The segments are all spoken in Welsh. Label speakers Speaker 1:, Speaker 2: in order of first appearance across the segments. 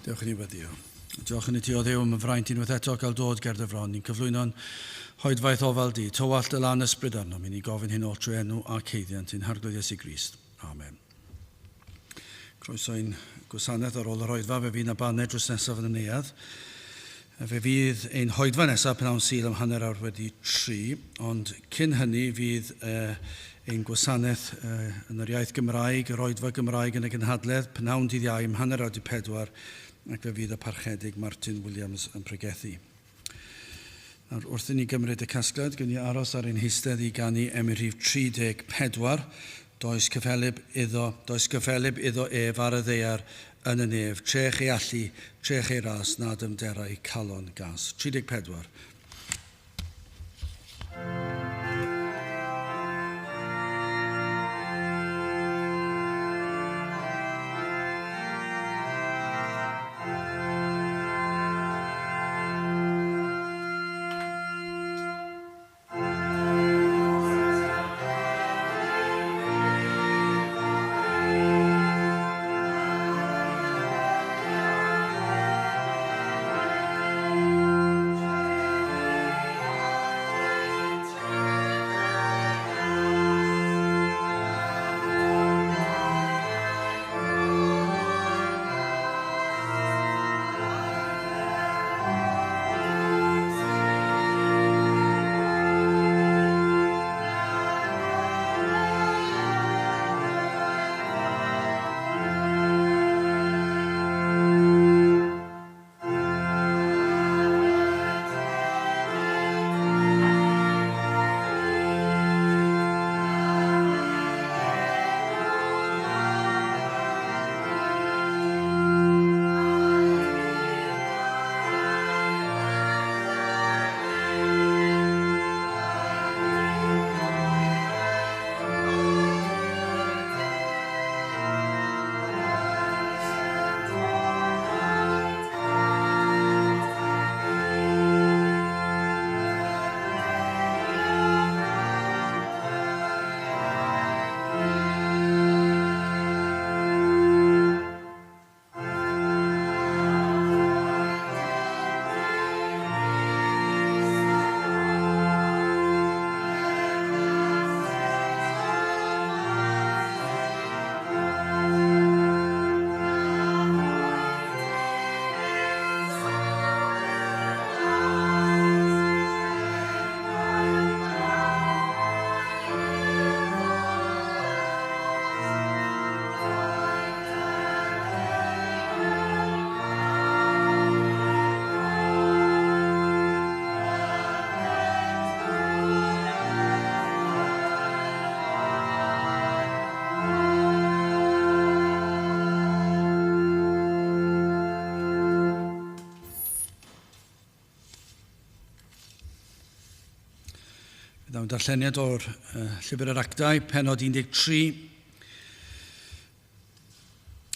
Speaker 1: Dewch yn ei weddio. Diolch yn ei ti o ddew am y fraint unwaith eto gael dod ger dy fron. Ni'n cyflwyno'n hoedfaith ofal di. Tywallt y lan ysbryd arno. Mi'n i gofyn hyn o trwy enw a ceiddiant i'n harglwydd Iesu Grist. Amen. Croeso'n gwasanaeth ar ôl yr hoedfa. Fe fydd na baned drws nesaf yn y neuadd. Fe fydd ein hoedfa nesaf pan awn syl am hanner awr wedi 3. Ond cyn hynny fydd ein gwasanaeth yn yr iaith Gymraeg, yr oedfa Gymraeg yn y gynhadledd, pnawn dydd Iau am hanner awr 4, ac fe fydd y parchedig Martin Williams yn pregethu. Nawr, wrth i ni gymryd y casgliad, gyn ni aros ar ein heistedd i ganu rhif 34, does cyffelib iddo ef ar y ddeiar yn y nef, trech ei allu, trech ei ras, nad ymderau calon gas. 34. Dawn darlleniad o'r llyfr yr Actau, pennod 13,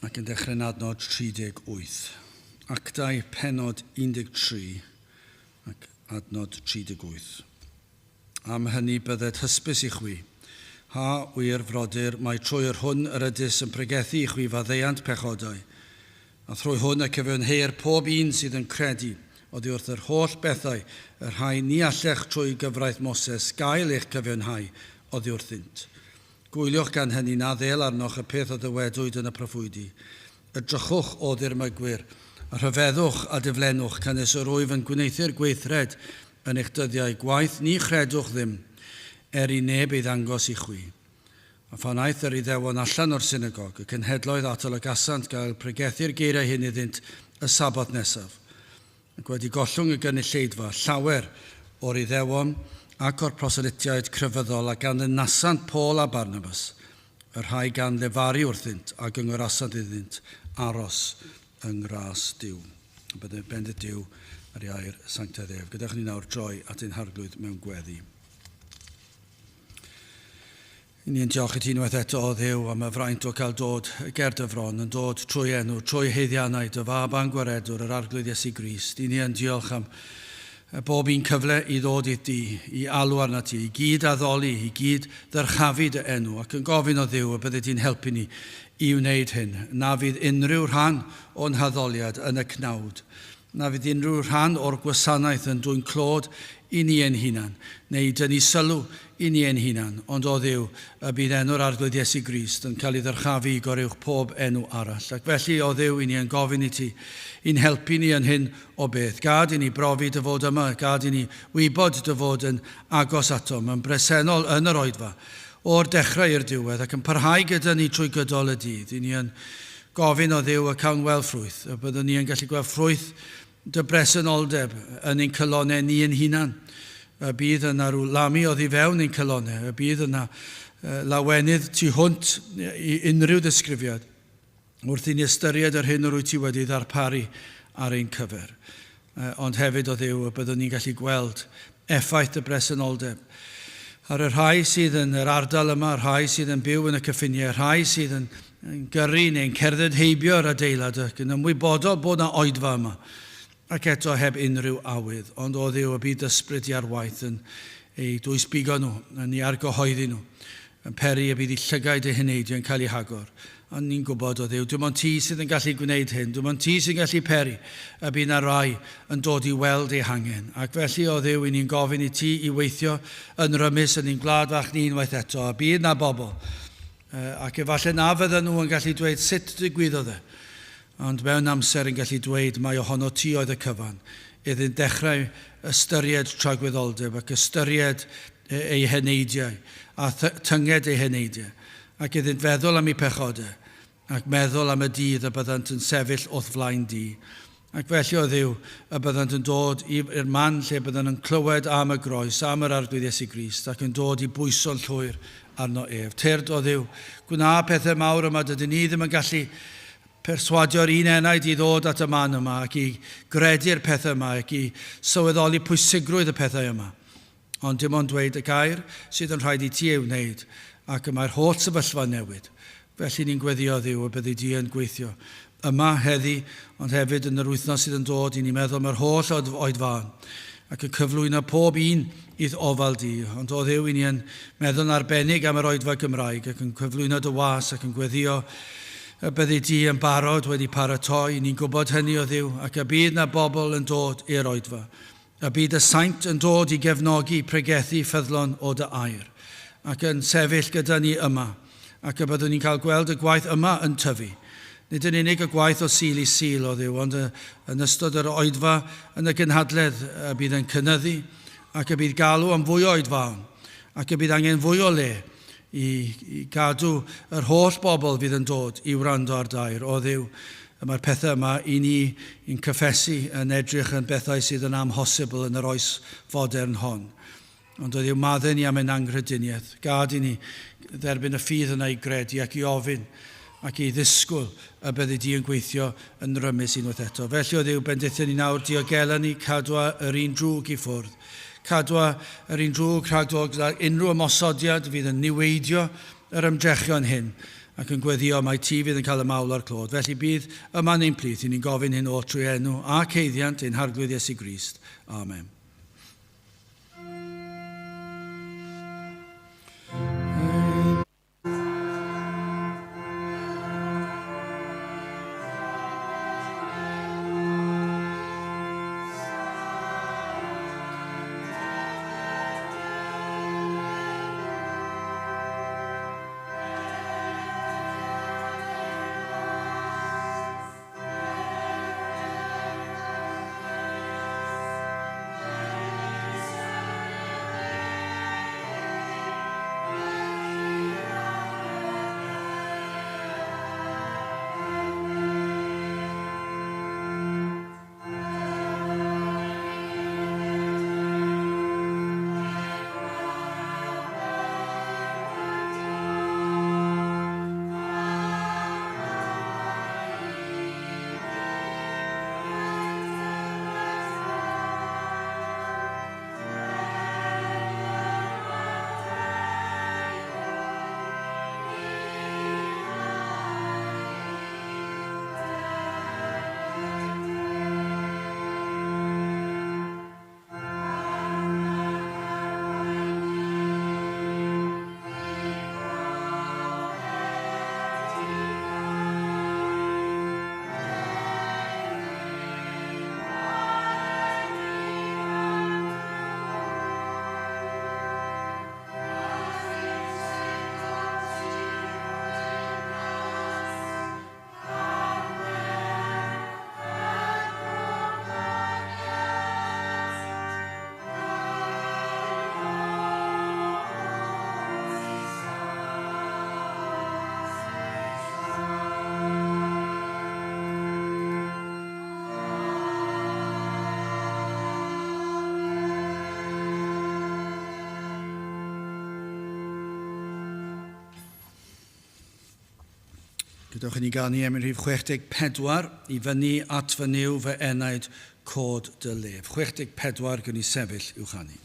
Speaker 1: ac yn dechrau'n adnod 38. Actau, pennod 13, ac adnod 38. Am hynny bydded hysbys i chwi. Ha, wir frodyr, mae trwy'r hwn yr ydys yn pregethu i chwi faddeuant pechodau. A thrwy hwn y cyfiawnheu'r pob un sydd yn credu, oddi wrth yr holl bethau, yr rhai ni allech trwy gyfraith Moses, gael eich cyfiawnhau, oddi wrthynt. Gwyliwch gan hynny na ddel arnoch y peth o ddywedwyd yn y proffwydi. Ydrychwch o ddirmygwyr, a rhyfeddwch a diflenwch cynnes yr wyf yn gwneithio'r gweithred yn eich dyddiau gwaith, ni chredwch ddim, i neb ei ddangos i chwi. A phanaeth yr iddewon allan o'r synagog, y cenhedloedd atal y gasant gael pregethu'r geiriau hyn iddynt y saboth nesaf. Ac wedi gollwng y gynulleidfa llawer o'r iddewon ac o'r proselytiaid crefyddol a gan y nasant Paul a Barnabas, yr rhai gan lefaru wrthynt ac yngorasant iddynt aros yng ngras Duw. Byddai bendith Duw ar iair sanctaidd ef. Gyda'ch ni nawr droi at ein harglwydd mewn gweddi. Ni'n diolch i ti unwaith eto o Dduw am y fraint o cael dod ger dy fron, yn dod trwy enw, trwy heiddiannau, dy fab a'n gwaredwr, yr arglwydd Iesu Grist. Ni'n diolch am bob un cyfle i ddod i di, i alw arna ti, i gyd addoli, i gyd ddyrchafu dy enw, ac yn gofyn o Dduw y bydde ti'n helpu ni i wneud hyn. Na fydd unrhyw rhan o'n haddoliad yn y cnawd. Na fydd unrhyw rhan o'r gwasanaeth yn dwy'n clod i ni ein hunan, neu dynnu sylw i ni ein hunan, ond o Dduw y bydd enw'r arglwydd Iesu Grist yn cael ei ddyrchafu i goruwch pob enw arall. Ac felly o Dduw i ni yn gofyn i ti, i'n helpu ni yn hyn o beth. Gad i ni brofi dy fod yma, gad i ni wybod dy fod yn agos atom, yn bresennol yn yr oedfa, o'r dechrau i'r diwedd, ac yn parhau gyda ni trwy gydol y dydd. I ni yn gofyn o Dduw y cawn weld ffrwyth, a byddwn ni yn gallu gweld ffrwyth dy bresenoldeb yn ein cylonau ni yn hunan. Y bydd yna rhyw lami oddi fewn ein cylonau. Y bydd yna lawenydd tu hwnt i unrhyw ddisgrifiad wrth i ni ystyried yr hyn rwy ti wedi ddarparu ar ein cyfer. Ond hefyd o Dduw y byddwn ni'n gallu gweld effaith y bresenoldeb ar y rhai sydd yn yr ardal yma, yr rhai sydd yn byw yn y cyffiniau, yr rhai sydd yn gyrru neu'n cerdded heibio'r adeilad ac yn ymwybodol bod yna oedfa yma. Ac eto heb unrhyw awydd, ond o Dduw y bydd ysbryd i ar waith yn ei dwysbigo nhw, yn ei argyhoeddi nhw, yn peri y bydd ei llygaid eu hyneidio yn cael ei hagor. Ond ni'n gwybod o Dduw, dim ond ti sydd yn gallu gwneud hyn, dim ond ti sydd yn gallu peri y bydd yna rai yn dod i weld eu hangen. Ac felly o Dduw, i ni'n gofyn i ti i weithio yn rymus yn ein gwlad fach ni unwaith eto, a bydd yna bobl. Ac efallai na fydden nhw yn gallu dweud sut digwyddodd e. Ond mewn amser yn gallu dweud mai ohono ti oedd y cyfan, iddy'n dechrau ystyried tragwyddoldeb ac ystyried ei heneidiau a tynged ei heneidiau, ac iddy'n feddwl am ei pechodau ac meddwl am y dydd y byddant yn sefyll wrth flaen di. Ac felly o Dduw y byddant yn dod i'r man lle byddant yn clywed am y groes, am yr arglwydd Iesu Grist, ac yn dod i bwyso'n llwyr arno ef. Tyrd o Dduw, gwna pethau mawr yma, dydyn ni ddim yn gallu perswadio'r un enaid i ddod at y man yma ac i gredu'r pethau yma ac i sylweddoli pwysigrwydd y pethau yma. Ond dim ond dweud y gair sydd yn rhaid i ti ei wneud ac mae'r holl sefyllfa newid. Felly ni'n gweddio Dduw y byddi di yn gweithio yma heddi, ond hefyd yn yr wythnos sydd yn dod i ni'n meddwl mae'r holl oedfan ac yn cyflwyno pob un idd ofal di. Ond o Dduw i ni yn meddwl yn arbennig am yr oedfa Gymraeg ac yn cyflwyno dy was ac yn gweddio y byddi di yn barod wedi paratoi, ni'n gwybod hynny o Dduw, ac y bydd na bobl yn dod i'r oedfa. Y bydd y saint yn dod i gefnogi pregethu ffyddlon o dy air, ac yn sefyll gyda ni yma, ac y byddwn ni'n cael gweld y gwaith yma yn tyfu. Nid yn unig y gwaith o sil i sil o Dduw, ond yn ystod yr oedfa yn y gynhadledd y bydd yn cynyddu, ac y bydd galw am fwy o oedfawn, ac y bydd angen fwy o le, i gadw yr holl bobl fydd yn dod i wrando ar dair. O Dduw, mae'r pethau yma i ni i'n cyffesu yn edrych yn bethau sydd yn amhosibl yn yr oes fodern hon. Ond o Dduw, madden ni am ein anghrediniaeth. Gad i ni dderbyn y ffydd yna i gredu ac i ofyn ac i ddisgwyl y byddi di yn gweithio yn rymus unwaith eto. Felly o Dduw, bendithio ni nawr diogela ni, cadwa yr un drwg i ffwrdd. Cadwa yr un drwg rhagddo gyda unrhyw ymosodiad fydd yn niweidio yr ymdrechion hyn ac yn gweddio mai ti fydd yn cael y mawl ar clod. Felly bydd yma neu'n plith i ni'n gofyn hyn o trwy enw a ceiddiant ein harglwydd Iesu Grist. Amen. Gydwch i ni gael ni Emyn rhif 64 i fyny at fynyw fy enaid cod dy lef. 64 gyn ni sefyll i'w chanu.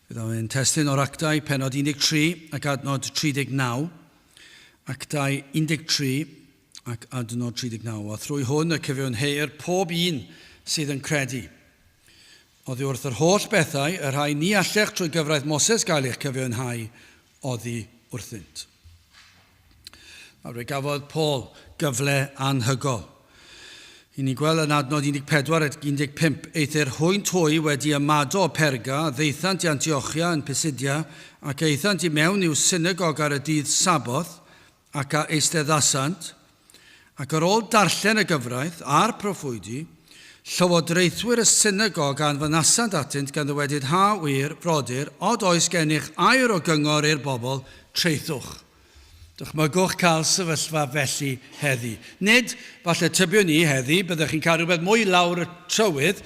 Speaker 1: Byddwn testyn o'r actau penod 13 ac adnod 39, actau 13 ac adnod 39. A thrwy hwn y cyfiawnheuir pob un sydd yn credu. Oddi wrth yr holl bethau, y rhai ni allech trwy gyfraith Moses gael eich cyfiawnhau, oddi wrthynt. Nawr, gafodd Paul gyfle anhygol. I ni gweld yn adnod 14 at 15, eithir hwynt hwy wedi ymado o Perga, ddeithant i Antiochia yn Pisidia, ac eithant i mewn i'w synagog ar y dydd Saboth, ac a eisteddasant, ac ar ôl darllen y gyfraith a'r proffwydi, llywodraethwyr y synagog anfynasant atynt gan ddywedyd ha wir, frodyr, od oes gennych air o gyngor i'r bobl, treithwch. Dychmygwch cael sefyllfa felly heddi. Nid, falle tybio ni heddi, byddwch chi'n cael rhywbeth mwy lawr y trywydd.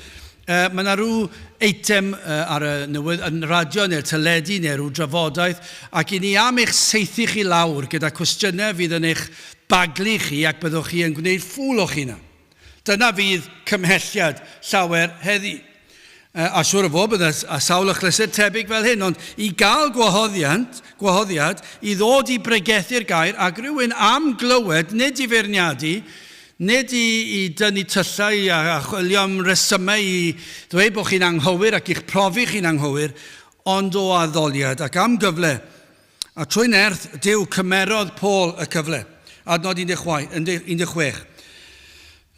Speaker 1: Mae yna rhyw eitem ar yn radio neu'r teledu neu rhyw drafodaeth, ac i ni am eich seithi chi lawr gyda cwestiynau fydd yn eich baglu chi ac byddwch chi yn gwneud ffwl o'ch hunan. Dyna fydd cymhelliad llawer heddi. A siwr o fod bydd a sawl achlysur tebyg fel hyn, ond i gael gwahoddiad i ddod i bregethu'r gair ac rhywun am glywed, nid i feirniadu, nid i dynnu tyllau a chwilio am resymau i ddweud bod chi'n anghywir ac i'ch profi chi'n anghywir, ond o addoliad ac am gyfle. A trwy nerth, Duw cymerodd Paul y cyfle. Adnod 16.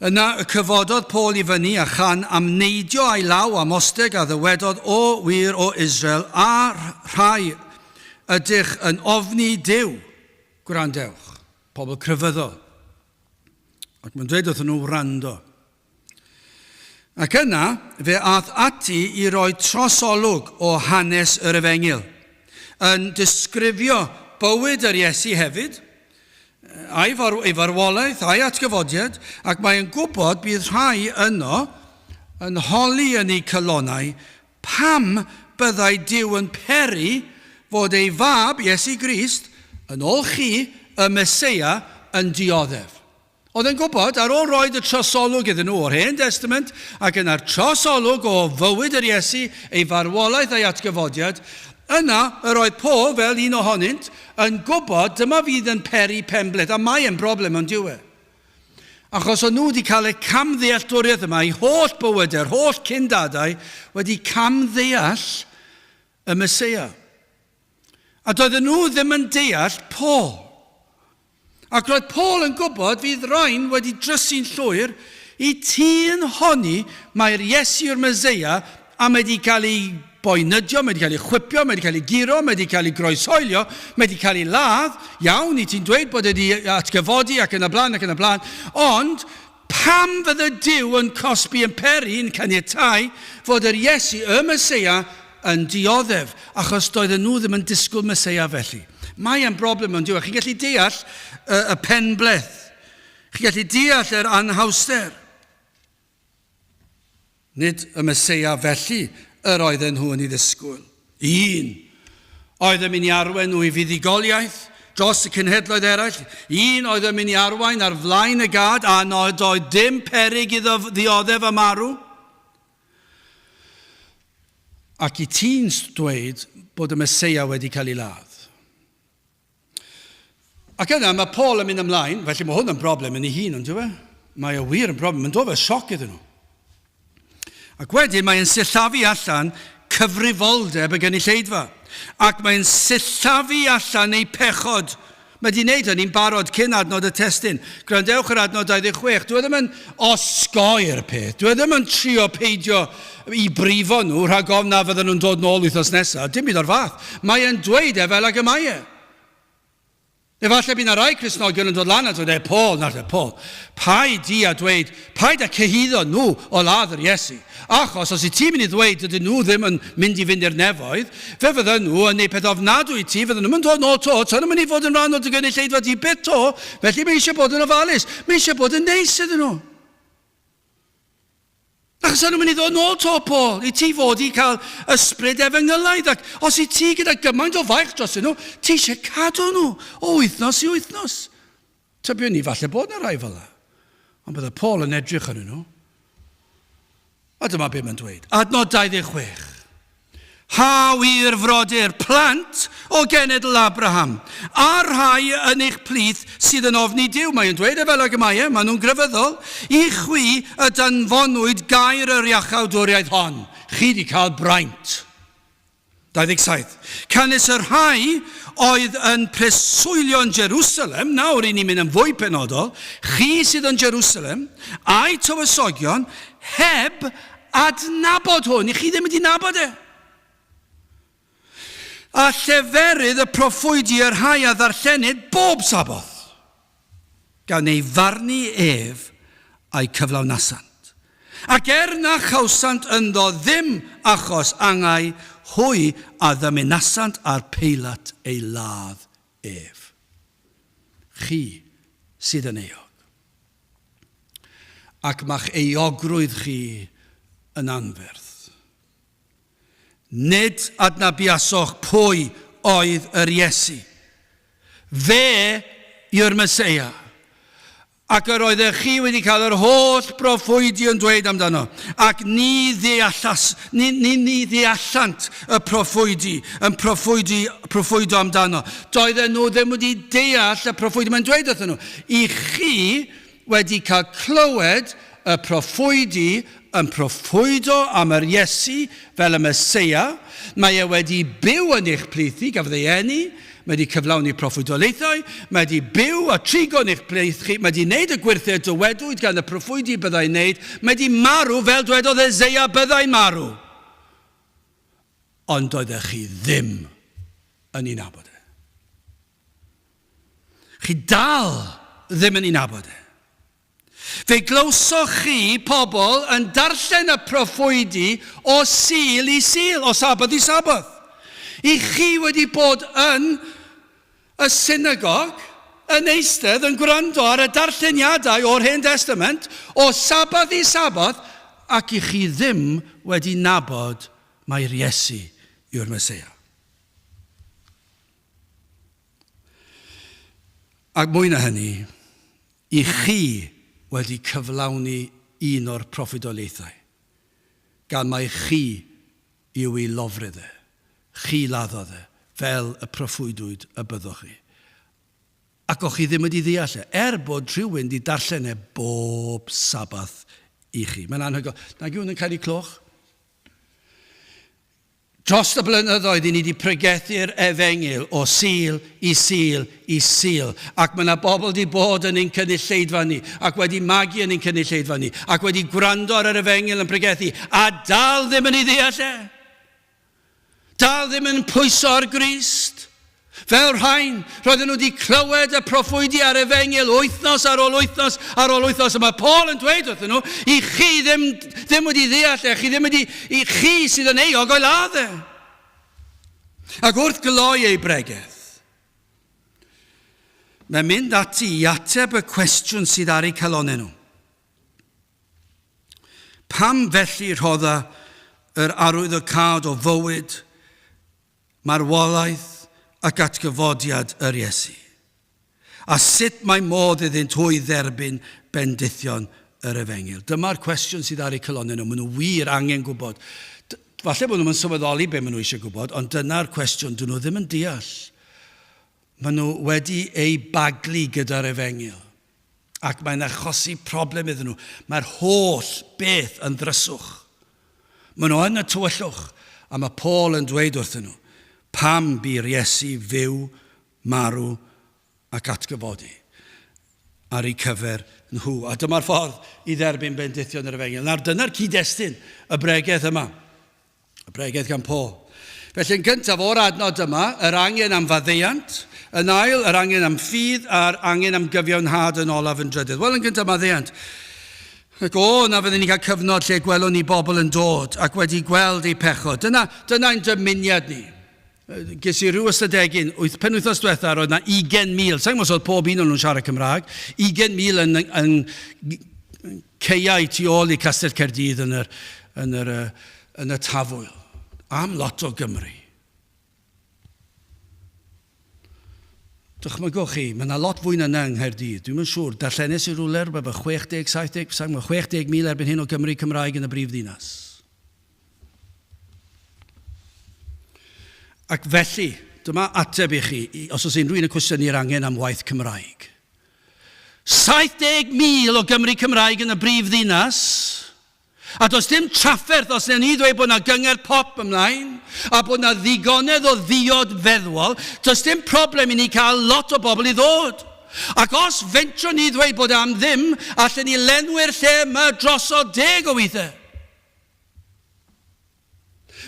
Speaker 1: Yna y cyfododd Paul i fyny a chan am neidio a'i law am osteg a ddywedodd o wir o Israel a rhai ydych yn ofni Duw. Gwrandewch, pobl crefyddol. Ac mae'n dweud wrthyn nhw wrando. Ac yna fe ath ati i roi trosolwg o hanes yr Efengil, yn disgrifio bywyd yr Iesu hefyd, a'i farwolaeth, a'i atgyfodiad, ac mae'n gwybod bydd rhai yno yn holi yn ei cylonau pam byddai Duw yn peri fod ei fab, Iesu Grist, yn ôl chi, y Meseia, yn dioddef. Oedd yn gwybod, ar ôl roed y trosolwg iddyn nhw o'r Hen Testament, ac yna'r trosolwg o fywyd yr Iesu, ei farwolaeth a'i atgyfodiad, yna, yr oedd Paul, fel un ohonynt, yn gwybod dyma fydd yn peri penbleth, a mae yn broblem yn diwedd. Achos o'n nhw wedi cael eu camddealltwriaeth yma, eu holl bywydau'r holl cyndadau, wedi camddeall y Meseia. A doedden nhw ddim yn deall Paul. Ac roedd Paul yn gwybod fydd rhain wedi drysu'n llwyr i tîn honni mae'r Iesu'r Meseia a mae wedi cael ei boenydio, mae wedi cael ei chwipio, mae wedi cael ei giro, mae wedi cael ei groesoelio, mae wedi cael ei ladd. Iawn, i ti'n dweud bod wedi atgyfodi ac yn y blaen, ond pam fydd y Duw yn cosbi yn peri yn caniatáu fod yr Iesu, y Meseia, yn dioddef, achos doedden nhw ddim yn disgwyl Meseia felly. Mae yn broblem yn diwedd. Chi'n gallu deall y penbleth. Chi'n gallu deall yr anhawster. Nid y Meseia felly yr oedden nhw yn ei ddisgwyl. Un, oedd yn mynd i arwain nhw i fuddugoliaeth dros y cenhedloedd eraill. Un, oedd yn mynd i arwain ar flaen y gad a nad oedd dim peryg iddo ddioddef a marw. Ac i ti'n dweud bod y Meseia wedi cael ei ladd. Ac yna mae Paul yn mynd ymlaen, felly mae hwn yn broblem yn ei hun, ond yw e? Mae e wir yn broblem, yn dod fe sioc iddyn nhw. Ac wedyn mae'n sillafu allan cyfrifoldeb y gynulleidfa. Ac mae'n sillafu allan ei pechod. Mae wedi wneud hynny'n barod cyn adnod y testun. Gwrandewch ar adnod 26. Dwi ddim yn osgoi'r peth. Dwi ddim yn trio peidio i brifo nhw rhag ofn na fydden nhw'n dod nôl wythnos nesaf. Dim byd o'r fath. Mae'n dweud fel ag y mae e. Efallai bydd yna rai Cristnogion yn dod lan a dweud, Paul, paid di a dweud, paid a cyhyddo nhw o ladd yr Iesu. Achos os i ti mynd i ddweud ydyn nhw ddim yn mynd i fynd i'r nefoedd, fe fydden nhw yn neud peth ofnadwy i ti, fydden nhw'n dod nôl to, ta'n nhw'n mynd i fod yn rhan o dy gynulleidfa di bit to, felly mae eisiau bod yn ofalus, mae eisiau bod yn neis ydyn nhw. Achos nhw'n mynd i ddod nôl to, Paul, i ti fod i cael ysbryd efengylaidd, ac os i ti gyda gymaint o faich dros nhw, ti eisiau cadw nhw o wythnos i wythnos. Tybio ni falle bod yna rai fel yna. Ond bydde Paul yn edrych yn nhw. A dyma beth mae'n dweud. Adnod 26. Ha wir frodyr plant o genedl Abraham, a rhai yn eich plith sydd yn ofni Duw. Mae'n dweud fel ag y mae, maen nhw'n grefyddol, i chwi y danfonwyd gair yr iachawdwriaeth hon. Chi di cael braint. 27. Canis y rhai oedd yn preswylio yn Jerusalem, nawr i ni'n mynd yn fwy penodol, chi sydd yn Jerusalem, a'i tywysogion, heb adnabod hwn. I chi ddim wedi nabod e. A lleferydd y proffwydi yr rhai a ddarllenid bob sabodd, gan ei farnu ef a'i cyflawnasant. Ac na chawsant ynddo ddim achos angau hwy a ddymunasant ar peilat ei ladd ef. Chi sydd yn eog. Ac ma'ch eogrwydd chi yn anferth. Nid adnabiasoch pwy oedd yr Iesu. Fe yw'r Meseia. Ac yr oedd chi wedi cael yr holl proffwydi yn dweud amdano. Ac ni ddeallant y proffwydi, yn proffwydo amdano. Doedden nhw ddim wedi deall y proffwydi mae'n dweud wrthyn nhw. I chi wedi cael clywed y proffwydi yn proffwydo am yr Iesu fel y Meseia. Mae e wedi byw yn eich plithu, gafodd ei eni, mae wedi cyflawni proffwydolaethau, mae wedi byw a trigo yn eich plithu, mae wedi wneud y gwirthau dywedwyd gan y proffwydi byddai'n wneud, mae wedi marw fel dwedodd Eseia byddai'n marw. Ond doeddech chi ddim yn ei nabod e. Chi dal ddim yn ei nabod e. Fe glywsoch chi pobl yn darllen y proffwydi o sul i sul, o sabodd i sabodd. I chi wedi bod yn y synagog, yn eistedd yn gwrando ar y darlleniadau o'r Hen Testament o sabath i sabath ac I chi ddim wedi nabod mae'r Iesu yw'r Meseia. Ac mwy na hynny, I chi wedi cyflawni un o'r proffwydolaethau, gan mai chi yw I lofrydd e, chi laddodd e, fel y proffwydwyd y byddwch chi. Ac o'ch chi ddim wedi ddeall e, bod rhywun wedi darllen e bob sabath I chi. Mae'n anhygoel. Nag yw'n cael ei cloch? Dros y blynyddoedd I ni wedi pregethu'r efengyl o sil I sil I sil. Ac mae yna bobl wedi bod yn ein cynulleidfa ni, ac wedi magu yn ein cynulleidfa ni, ac wedi gwrando ar yr efengyl yn pregethu, a dal ddim yn ei ddeall e. Dal ddim yn pwyso ar Grist. Fel rhain, roedden nhw wedi clywed y proffwydi ar efengyl wythnos ar ôl wythnos ar ôl wythnos. A mae Paul yn dweud wrthyn nhw, I chi ddim wedi ddeall e, chi ddim wedi, I chi sydd yn eog o'i ladd e. Ac wrth gloi ei bregeth, mae'n mynd ati I ateb y cwestiwn sydd ar eu calonau nhw. Pam felly rhodda yr arwyddocad o fywyd, marwolaeth ac atgyfodiad yr Iesu? A sut mae modd iddynt hwy dderbyn bendithion yr efengyl? Dyma'r cwestiwn sydd ar eu calonau nhw. Maen nhw wir angen gwybod. Falle bod nhw'n sylweddoli be maen nhw eisiau gwybod, ond dyna'r cwestiwn, dyn nhw ddim yn deall. Maen nhw wedi ei baglu gyda'r efengyl. Ac mae'n achosi problem iddyn nhw. Mae'r holl beth yn ddryswch. Maen nhw yn y tywyllwch. A mae Paul yn dweud wrthyn nhw, pam bu'r Iesu fyw, marw ac atgyfodi ar ei cyfer nhw. A dyma'r ffordd I dderbyn bendithion yr efengyl. Nawr, dyna'r cyd-destun y bregeth yma. Y bregeth gan Paul. Felly yn gyntaf o'r adnod yma, yr angen am faddeuant, yn ail, yr angen am ffydd, a'r angen am gyfiawnhad yn olaf yn drydydd. Wel, yn gyntaf maddeuant. Ac na fydden ni cael cyfnod lle gwelwn ni bobl yn dod ac wedi gweld eu pechod. Dyna'n dymuniad ni. Ges I rhyw ystadegyn, penwythnos diwethaf, roedd na 20,000, sa'n gwybod oedd pob un o'n nhw'n siarad Cymraeg, 20,000 yn ceiau tu ôl I Castell Caerdydd yn y tafwyl. Am lot o Gymru. Dychmygwch chi, mae yna lot fwy na yng Nghaerdydd. Dwi'n yn siŵr, darllenes I rwler, bydd 60, 70, 60,000 erbyn hyn o Gymru Cymraeg yn y brifddinas. Ac felly, dyma ateb I chi, os oes unrhyw un yn cwestiynu'r angen am waith Cymraeg. 70,000 o Gymru Cymraeg yn y brifddinas, a does dim trafferth os na ni ddweud bod na gyngor pop ymlaen, a bod na ddigonedd o ddiod feddwol, does dim problem I ni cael lot o bobl I ddod. Ac os fentro ni ddweud bod am ddim, allan ni lenwi'r lle yma dros o 10 o weithiau.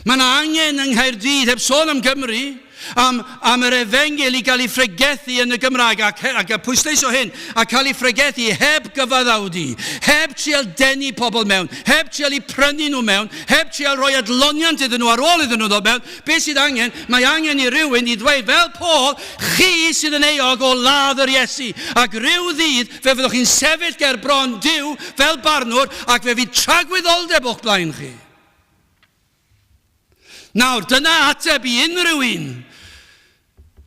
Speaker 1: Mae'n angen yng Nghaerdydd, heb sôn am Gymru, am yr efengyl I gael ei phregethu yn y Gymraeg, ac y pwysleis o hyn, a cael ei phregethu heb gyfaddawdi, heb trial denu pobl mewn, heb trial I prynu nhw mewn, heb trial rhoi adloniant iddyn nhw ar ôl iddyn nhw ddod mewn. Beth sydd angen? Mae angen I rywun I ddweud fel Paul, chi sydd yn eog o ladd yr Iesu, ac ryw ddydd fe fyddwch chi'n sefyll ger bron Duw fel barnwr, ac fe fydd tragwyddoldeb o'ch blaen chi. Nawr, dyna ateb I unrhyw un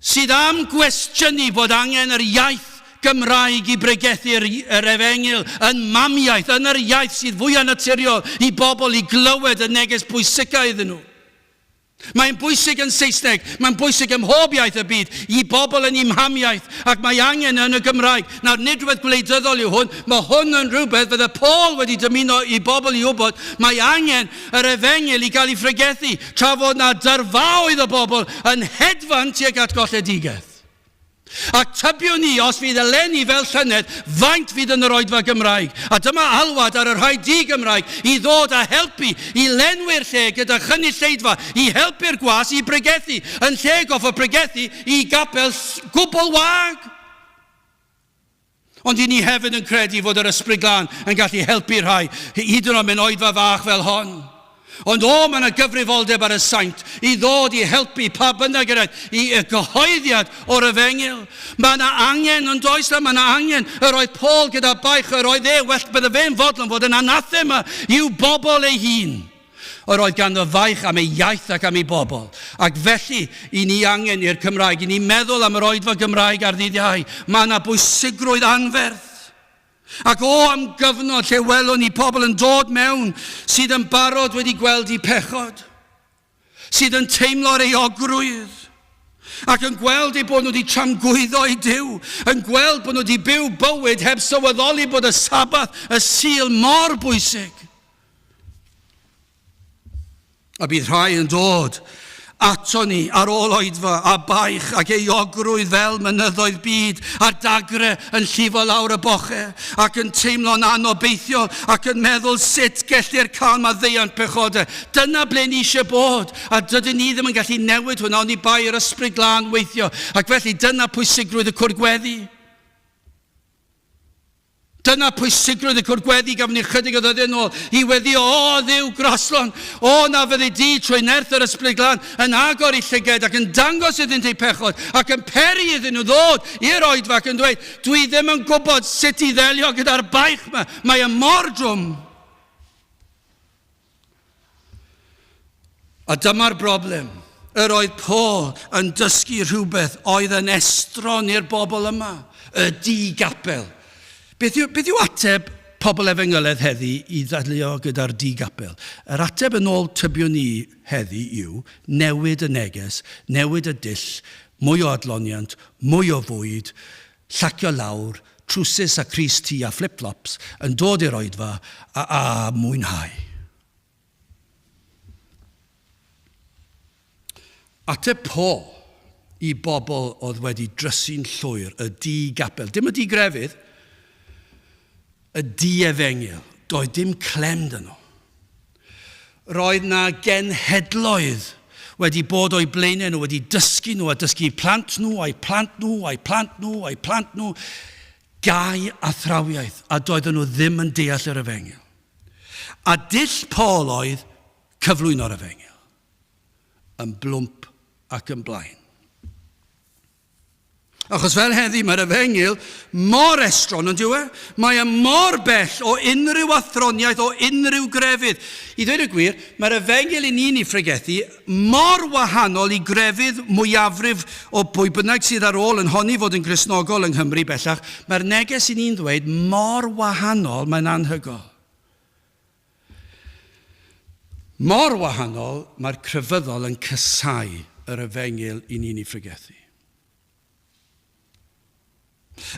Speaker 1: sydd am gwestiynu bod angen yr iaith Gymraeg I bregethu'r efengyl yn mamiaeth, yn yr iaith sydd fwy naturiol I bobl I glywed y neges bwysicau iddyn nhw. Mae'n bwysig yn Saesneg, mae'n bwysig ym mhob iaith y byd, I bobl yn ei mhamiaeth, ac mae angen yn y Gymraeg. Nawr, nid rhywbeth gwleidyddol yw hwn, mae hwn yn rhywbeth fydde Paul wedi dymuno I bobl I wybod, mae angen yr efengyl I gael ei phregethu, tra fod na dyrfaoedd o bobl yn hedfan tuag at golledigaeth. Ac tybiwn ni, os fydd eleni fel llynedd, faint fydd yn yr oedfa Gymraeg. A dyma alwad ar yr rhai di-Gymraeg I ddod a helpu, I lenwi'r lle gyda chynulleidfa, I helpu'r gwas I bregethu, yn lle goffo bregethu I gapel gwbl wag. Ond I ni hefyd yn credu fod yr ysbryd glân yn gallu helpu'r rhai, hyd yn oed mewn oedfa fach fel hon. Ond mae yna gyfrifoldeb ar y saint I ddod I helpu pa bynnag i gyhoeddiad o'r Efengyl. Mae yna angen, ond oes na, mae yna angen. Yr oedd Paul gyda baich, yr oedd well bydde fe'n fodlon fod yn anathema i'w bobl ei hun. Yr oedd ganddo faich am ei iaith ac am ei bobl. Ac felly, I ni angen i'r Cymraeg, I ni meddwl am yr oedfa Gymraeg ar ddydd Iau. Mae yna bwysigrwydd anferth. Ac am gyfnod lle welwn ni pobl yn dod mewn sydd yn barod wedi gweld I pechod, sydd yn teimlo'r euogrwydd, ac yn gweld bod nhw wedi tramgwyddo I Duw, yn gweld bod nhw wedi byw bywyd heb sylweddoli bod y Sabath, y Sul mor bwysig. A bydd rhai yn dod ato ni ar ôl oedfa a baich ac euogrwydd fel mynyddoedd byd a'r dagre yn llifo lawr y boche ac yn teimlo'n anobeithiol ac yn meddwl sut gellir cael maddeuant pechodau. Dyna ble ni eisiau bod a dydyn ni ddim yn gallu newid hwnna ond I bai yr ysbryd glân weithio ac felly dyna pwysigrwydd y cwrgweddi. Dyna pwysigrwydd y cwrgweddi gafon ni chydig o ddyddiau nôl I weddio, Dduw Groslon, na fyddi di trwy nerth yr ysbryd glân yn agor I llyged ac yn dangos iddynt eu pechod ac yn peri iddyn nhw ddod i'r oedfa ac yn dweud, dwi ddim yn gwybod sut I ddelio gyda'r baich yma, mae y mor drwm. A dyma'r broblem. Yr oedd Paul yn dysgu rhywbeth oedd yn estron i'r bobl yma, y di-gapel. Beth yw ateb pobl Efengyledd heddi I ddadlio gyda'r di-gapel? Yr ateb yn ôl tybion ni heddi yw newid y neges, newid y dull, mwy o adloniant, mwy o fwyd, llacio lawr, trwsus a Cris T a flip-flops yn dod i'r oedfa a mwynhau. Ateb Paul I bobl oedd wedi drysu'n llwyr, y di-gapel, dim y di-grefydd, y di-efengyl, doedd dim clem dyn nhw. Roedd na genhedloedd wedi bod o'i blaenau nhw, wedi dysgu nhw, a dysgu plant nhw, a'i plant nhw, a'i plant nhw, a'i plant nhw, gau a thrawiaeth, a doedden nhw ddim yn deall yr Efengyl. A dull Paul oedd cyflwyno'r Efengyl, yn blwmp ac yn blaen. Achos fel heddi mae'r Efengyl mor estron, ond yw e? Mae mor bell o unrhyw athroniaeth, o unrhyw grefydd. I ddweud y gwir, mae'r Efengyl I ni'n ei phregethu mor wahanol I grefydd mwyafrif o bwy bynnag sydd ar ôl yn honni fod yn Gristnogol yng Nghymru bellach. Mae'r neges I ni'n ddweud mor wahanol mae'n anhygol. Mor wahanol mae'r crefyddol yn cysau yr Efengyl I ni'n ei phregethu.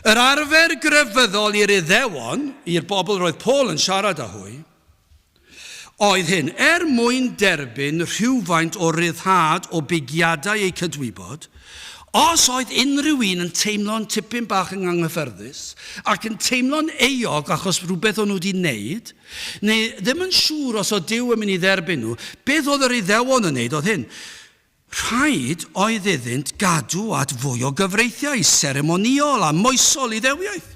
Speaker 1: Yr arfer grefyddol i'r Iddewon, i'r bobl roedd Paul yn siarad â hwy, oedd hyn, mwyn derbyn rhywfaint o ryddhad o bugiadau eu cydwybod, os oedd unrhyw un yn teimlo'n tipyn bach yn anghyffyrddus ac yn teimlo'n euog achos rhywbeth o'n nhw wedi wneud, neu ddim yn siŵr os oedd Duw yn mynd I dderbyn nhw, beth oedd yr Iddewon yn wneud oedd hyn? Rhaid oedd iddynt gadw at fwy o gyfreithiau seremoniol a moesol Iddewiaeth.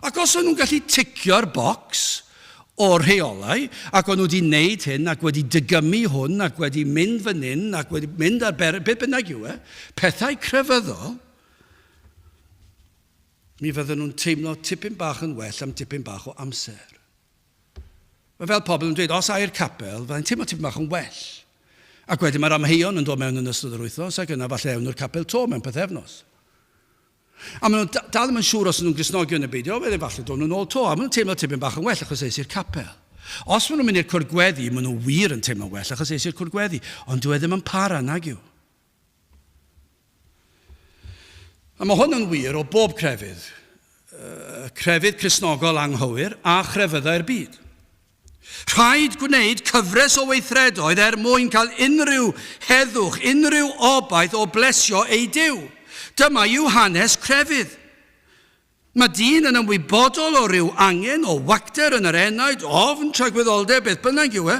Speaker 1: Ac os o'n nhw'n gallu ticio'r bocs o'r rheolau, ac o'n nhw wedi wneud hyn, ac wedi dygymu hwn, ac wedi mynd fan hyn, ac wedi mynd ar beth bynnag yw e, pethau crefyddol, mi fydden nhw'n teimlo tipyn bach yn well am tipyn bach o amser. Fel pobl yn dweud, os ai'r capel, fydden teimlo tipyn bach yn well. Ac wedyn mae'r amheuon yn dod mewn yn ystod yr wythnos ac yna falle ewn o'r capel to mewn pethefnos. A maen nhw dal ddim yn siŵr os nhw'n Gristnogion neu beidio, wedyn falle dod nhw'n ôl to, a maen nhw'n teimlo tipyn bach yn well achos eis i'r capel. Os maen nhw'n mynd i'r cwrgweddi, maen nhw wir yn teimlo well achos eis i'r cwrgweddi, ond dwi ddim yn para nag yw. A mae hwn yn wir o bob crefydd. Crefydd Cristnogol anghywir a chrefyddau'r byd. Rhaid gwneud cyfres o weithredoedd mwyn cael unrhyw heddwch, unrhyw obaith o blesio ei Duw. Dyma yw hanes crefydd. Mae dyn yn ymwybodol o ryw angen o wacter yn yr enaid, ofn tragwyddoldeb beth bynnag yw e,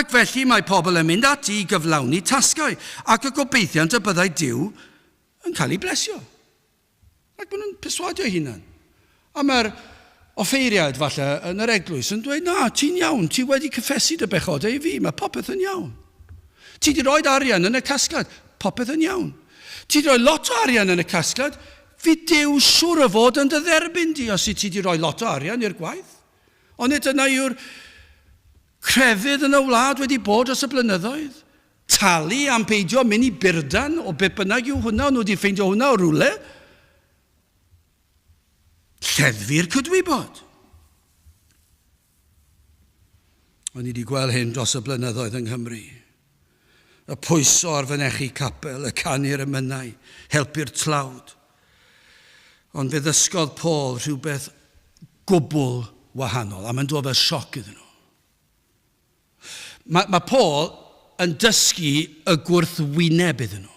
Speaker 1: ac felly mae pobl yn mynd ati I gyflawni tasgau, ac y gobeithiant y byddai Duw yn cael ei blesio. Ac maen nhw'n perswadio hunan. A mae'r offeiriad falle yn yr eglwys yn dweud, na, ti'n iawn, ti wedi cyffesu dy bechodau I fi, mae popeth yn iawn. Ti wedi rhoi arian yn y casglad, popeth yn iawn. Ti wedi rhoi lot o arian yn y casglad, fi Duw siŵr o fod yn dy dderbyn di os ti wedi rhoi lot o arian i'r gwaith. Ond dyna yw'r crefydd yn y wlad wedi bod dros y blynyddoedd. Talu am peidio mynd I burdan o be bynnag yw hwnna, nhw wedi ffeindio hwnna o rwle. Lleddfu'r cydwybod. O'n I wedi gweld hyn dros y blynyddoedd yng Nghymru. Y pwyso ar fynechu capel, y canu'r emynau, helpu'r tlawd. Ond fe ddysgodd Paul rhywbeth gwbl wahanol, a mae'n dod fel sioc iddyn nhw. Mae Paul yn dysgu y gwrthwyneb iddyn nhw.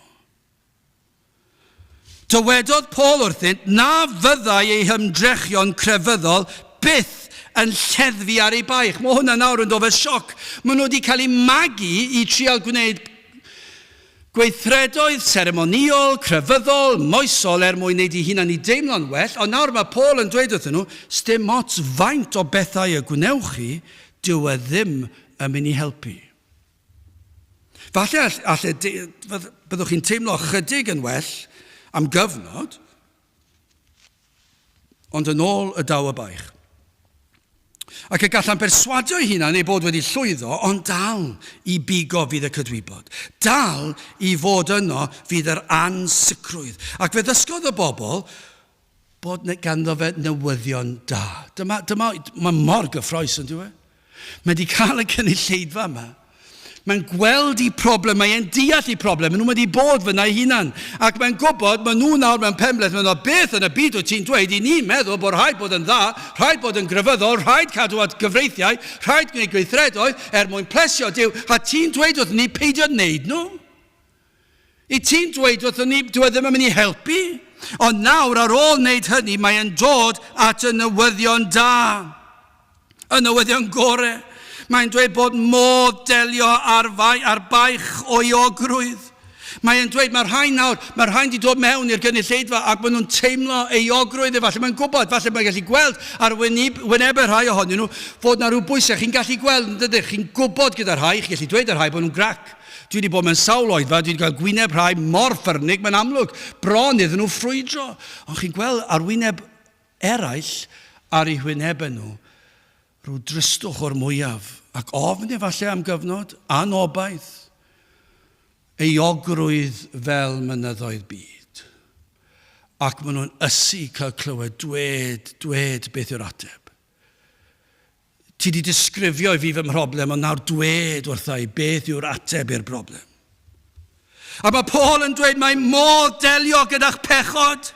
Speaker 1: Dywedodd Paul wrthynt, na fyddai ei hymdrechion crefyddol byth yn lleddfu ar ei baich. Mae hwnna nawr yn dod fel sioc. Maen nhw wedi cael eu magu I trial gwneud gweithredoedd seremoniol, crefyddol, moesol mwyn wneud I hunan I deimlo'n well, ond nawr mae Paul yn dweud wrthyn nhw, sdim ots faint o bethau y gwnewch chi, dyw e ddim yn mynd I helpu. Falle byddwch chi'n teimlo chydig yn well am gyfnod, ond yn ôl y daw y baich. Ac y gallan perswadio ei hunan ei bod wedi llwyddo, ond dal I bigo fydd y cydwybod. Dal I fod yno fydd yr ansicrwydd. Ac fe ddysgodd y bobl bod ganddo fe newyddion da. Mae mor gyffroes yn diwedd. Mae wedi cael y cynulleidfa yma. Mae'n gweld I problem, mae'n deall I problem, maen nhw wedi bod fyna I hunan. Ac mae'n gwybod, maen nhw nawr mewn penbleth, maen nhw beth yn y byd o ti'n dweud, I ni'n meddwl bod rhaid bod yn dda, rhaid bod yn gryfyddol, rhaid cadw at gyfreithiau, rhaid gwneud gweithredoedd, mwyn plesio Duw, a ti'n dweud wrth ni peidio wneud nhw? I ti'n dweud wrth ni, dwi ddim yn mynd I helpu? Ond nawr ar ôl wneud hynny, mae'n dod at y newyddion da, y newyddion gore. Mae'n dweud bod modd delio ar baich o iogrwydd. Mae'n dweud mae'r rhain nawr, mae'r rhain wedi dod mewn i'r gynulleidfa ac maen nhw'n teimlo iogrwydd efallai. Mae'n gwybod, falle mae'n gallu gweld ar wyneb y rhai ohonyn nhw fod na rhyw bwysau chi'n gallu gweld, yn dydych, chi'n gwybod gyda'r rhai, chi'n gallu dweud ar rhai bod nhw'n grac. Dwi wedi bod mewn sawl oedfa, dwi wedi cael gwyneb rhai mor ffyrnig, mae'n amlwg, bron iddyn nhw ffrwydro. Ond chi'n gweld ar wyneb eraill ar eu hwynebau nhw, rhyw dristwch o'r mwyaf. Ac ofn efallai am gyfnod, anobaith, eiogrwydd fel mynyddoedd byd. Ac maen nhw'n ysu cael clywed, dwed beth yw'r ateb. Ti wedi disgrifio I fi fy mhroblem, ond nawr dwed wrthai beth yw'r ateb i'r broblem. A mae Paul yn dweud, mae modd delio gyda'ch pechod.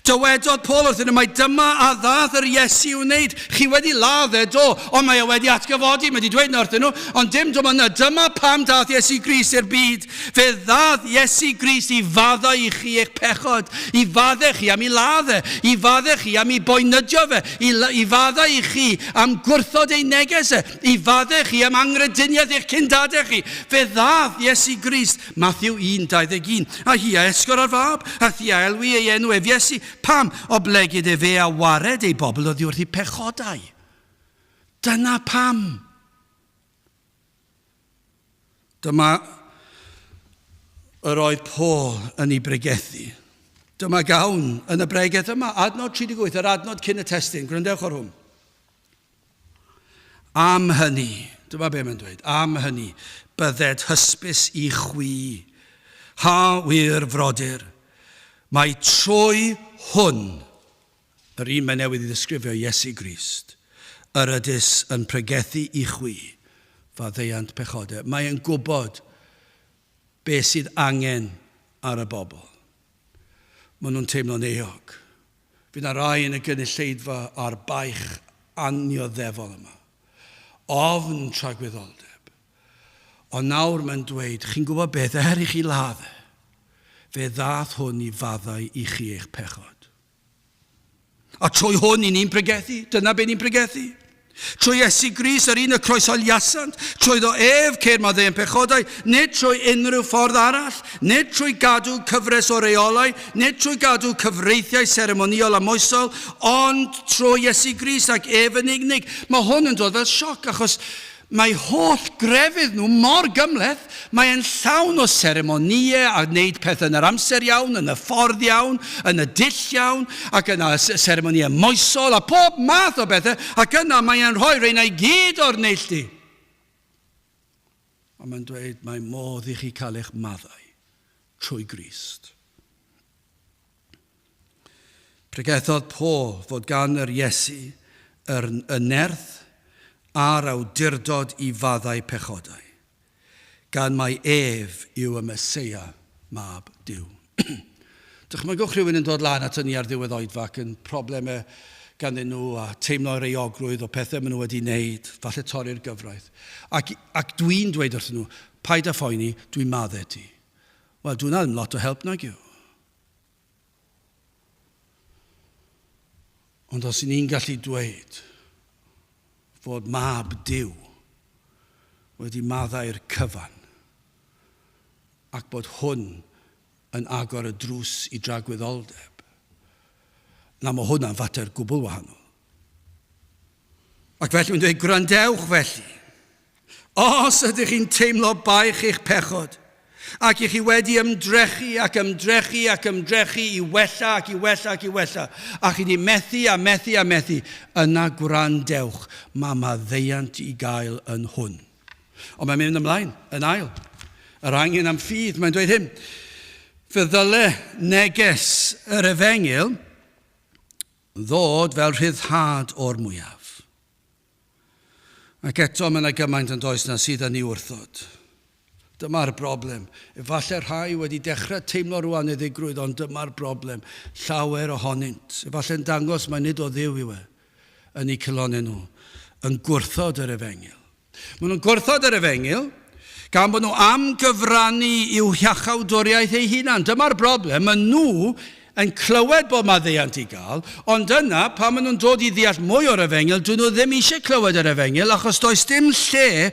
Speaker 1: Dywedodd Paul wrthyn nhw, mae dyma a ddath yr Iesu wneud. Chi wedi ladde do, ond mae wedi atgyfodi, mae wedi dweud wrthyn nhw, ond dim dyma pam dath Iesu Grist i'r byd. Fe ddath Iesu Grist I faddo I chi eich pechod, I fadde chi am I ladde, I fadde chi am I boenydio fe, I faddo I chi am gwrthod ei negesau, I fadde chi am angrediniaeth eich cyndadau chi. Fe ddath Iesu Grist, Matthew 1:21, a hi a esgor ar fab, a thi a elwi ei enw ef Iesu. Pam o blegyd fe a wared ei bobl oddi wrth I pechodau. Dyna pam. Dyma yr oedd Paul yn ei bregethu. Dyma gawn yn y bregeth yma, adnod 38, yr adnod cyn y testyn. Gwrandewch o'r hwn. Am hynny, dyma be mae'n dweud, am hynny, bydded hysbys I chwi, ha wir frodyr, mae trwy hwn, yr un mae newydd I ddisgrifio Iesu Grist, yr ydys yn pregethu I chwi, faddeuant pechodau. Mae'n gwybod beth sydd angen ar y bobl. Maen nhw'n teimlo'n eog. Fydd na rai yn y gynulleidfa a'r baich annioddefol yma. Ofn tragwyddoldeb. Ond nawr mae'n dweud, chi'n gwybod beth, I chi ladde. Fe ddath hwn I faddau I chi eich pechod. A trwy hwn I ni'n pregethu, dyna be ni'n pregethu. Trwy Iesu Grist yr un y croesoliasant, trwy ddo ef ceir Maddeuant pechodau, nid trwy unrhyw ffordd arall, nid trwy gadw cyfres o reolau, nid trwy gadw cyfreithiau seremoniol a moesol, ond trwy Iesu Grist ac ef yn unig. Mae hwn yn dod fel sioc, achos mae holl grefydd nhw mor gymleth, mae'n llawn o seremonïau a wneud pethau yn yr amser iawn, yn y ffordd iawn, yn y dull iawn, ac yna seremonïau moesol a pob math o bethau, ac yna mae'n rhoi rhain ei gyd o'r neilltu. A mae'n dweud, mae modd i chi cael eich maddau trwy Grist. Pregethodd Paul fod gan yr Iesu y nerth a'r awdurdod i faddau pechodau, gan mai ef yw y Meseia mab Duw. Dychmygwch rhywun yn dod lan at ni ar ddiwedd oedfa ac yn problemau ganddyn nhw a teimlo'r euogrwydd o pethau maen nhw wedi wneud, falle torri'r gyfraith. Ac dwi'n dweud wrthyn nhw, paid â phoeni, dwi'n maddau ti. Wel, dwi'n ddim lot o help nag yw. Ond os ni'n gallu dweud fod mab Duw wedi maddau'r cyfan ac bod hwn yn agor y drws i dragwyddoldeb, na mae hwnna'n fater gwbl wahanol. Ac felly mae'n dweud, gwrandewch felly, os ydych chi'n teimlo baich eich pechod, ac i chi wedi ymdrechu ac ymdrechu ac ymdrechu i wella ac i wella ac i wella, a chi wedi methu a methu a methu, yna gwrandewch, mae maddeuant i gael yn hwn. Ond mae'n mynd ymlaen, yn ail. Yr angen am ffydd, mae'n dweud hyn, fe ddyle neges yr Efengyl ddod fel rhyddhad o'r mwyaf. Ac eto mae yna gymaint yn does na sydd yn ei wrthod. Dyma'r broblem. Efallai rhai wedi dechrau teimlo rwan y ddigrwydd, ond dyma'r broblem. Llawer ohonynt. Efallai'n dangos mae nid o Dduw yw yn eu cylonau nhw, yn gwrthod yr Efengyl. Maen nhw'n gwrthod yr Efengyl, gan bod nhw am gyfrannu i'w hiachawdwriaeth eu hunan. Dyma'r broblem. Maen nhw yn clywed bod maddeuant i gael, ond yna, pan maen nhw'n dod i ddeall mwy o'r Efengyl, dyn nhw ddim eisiau clywed yr Efengyl, achos does dim lle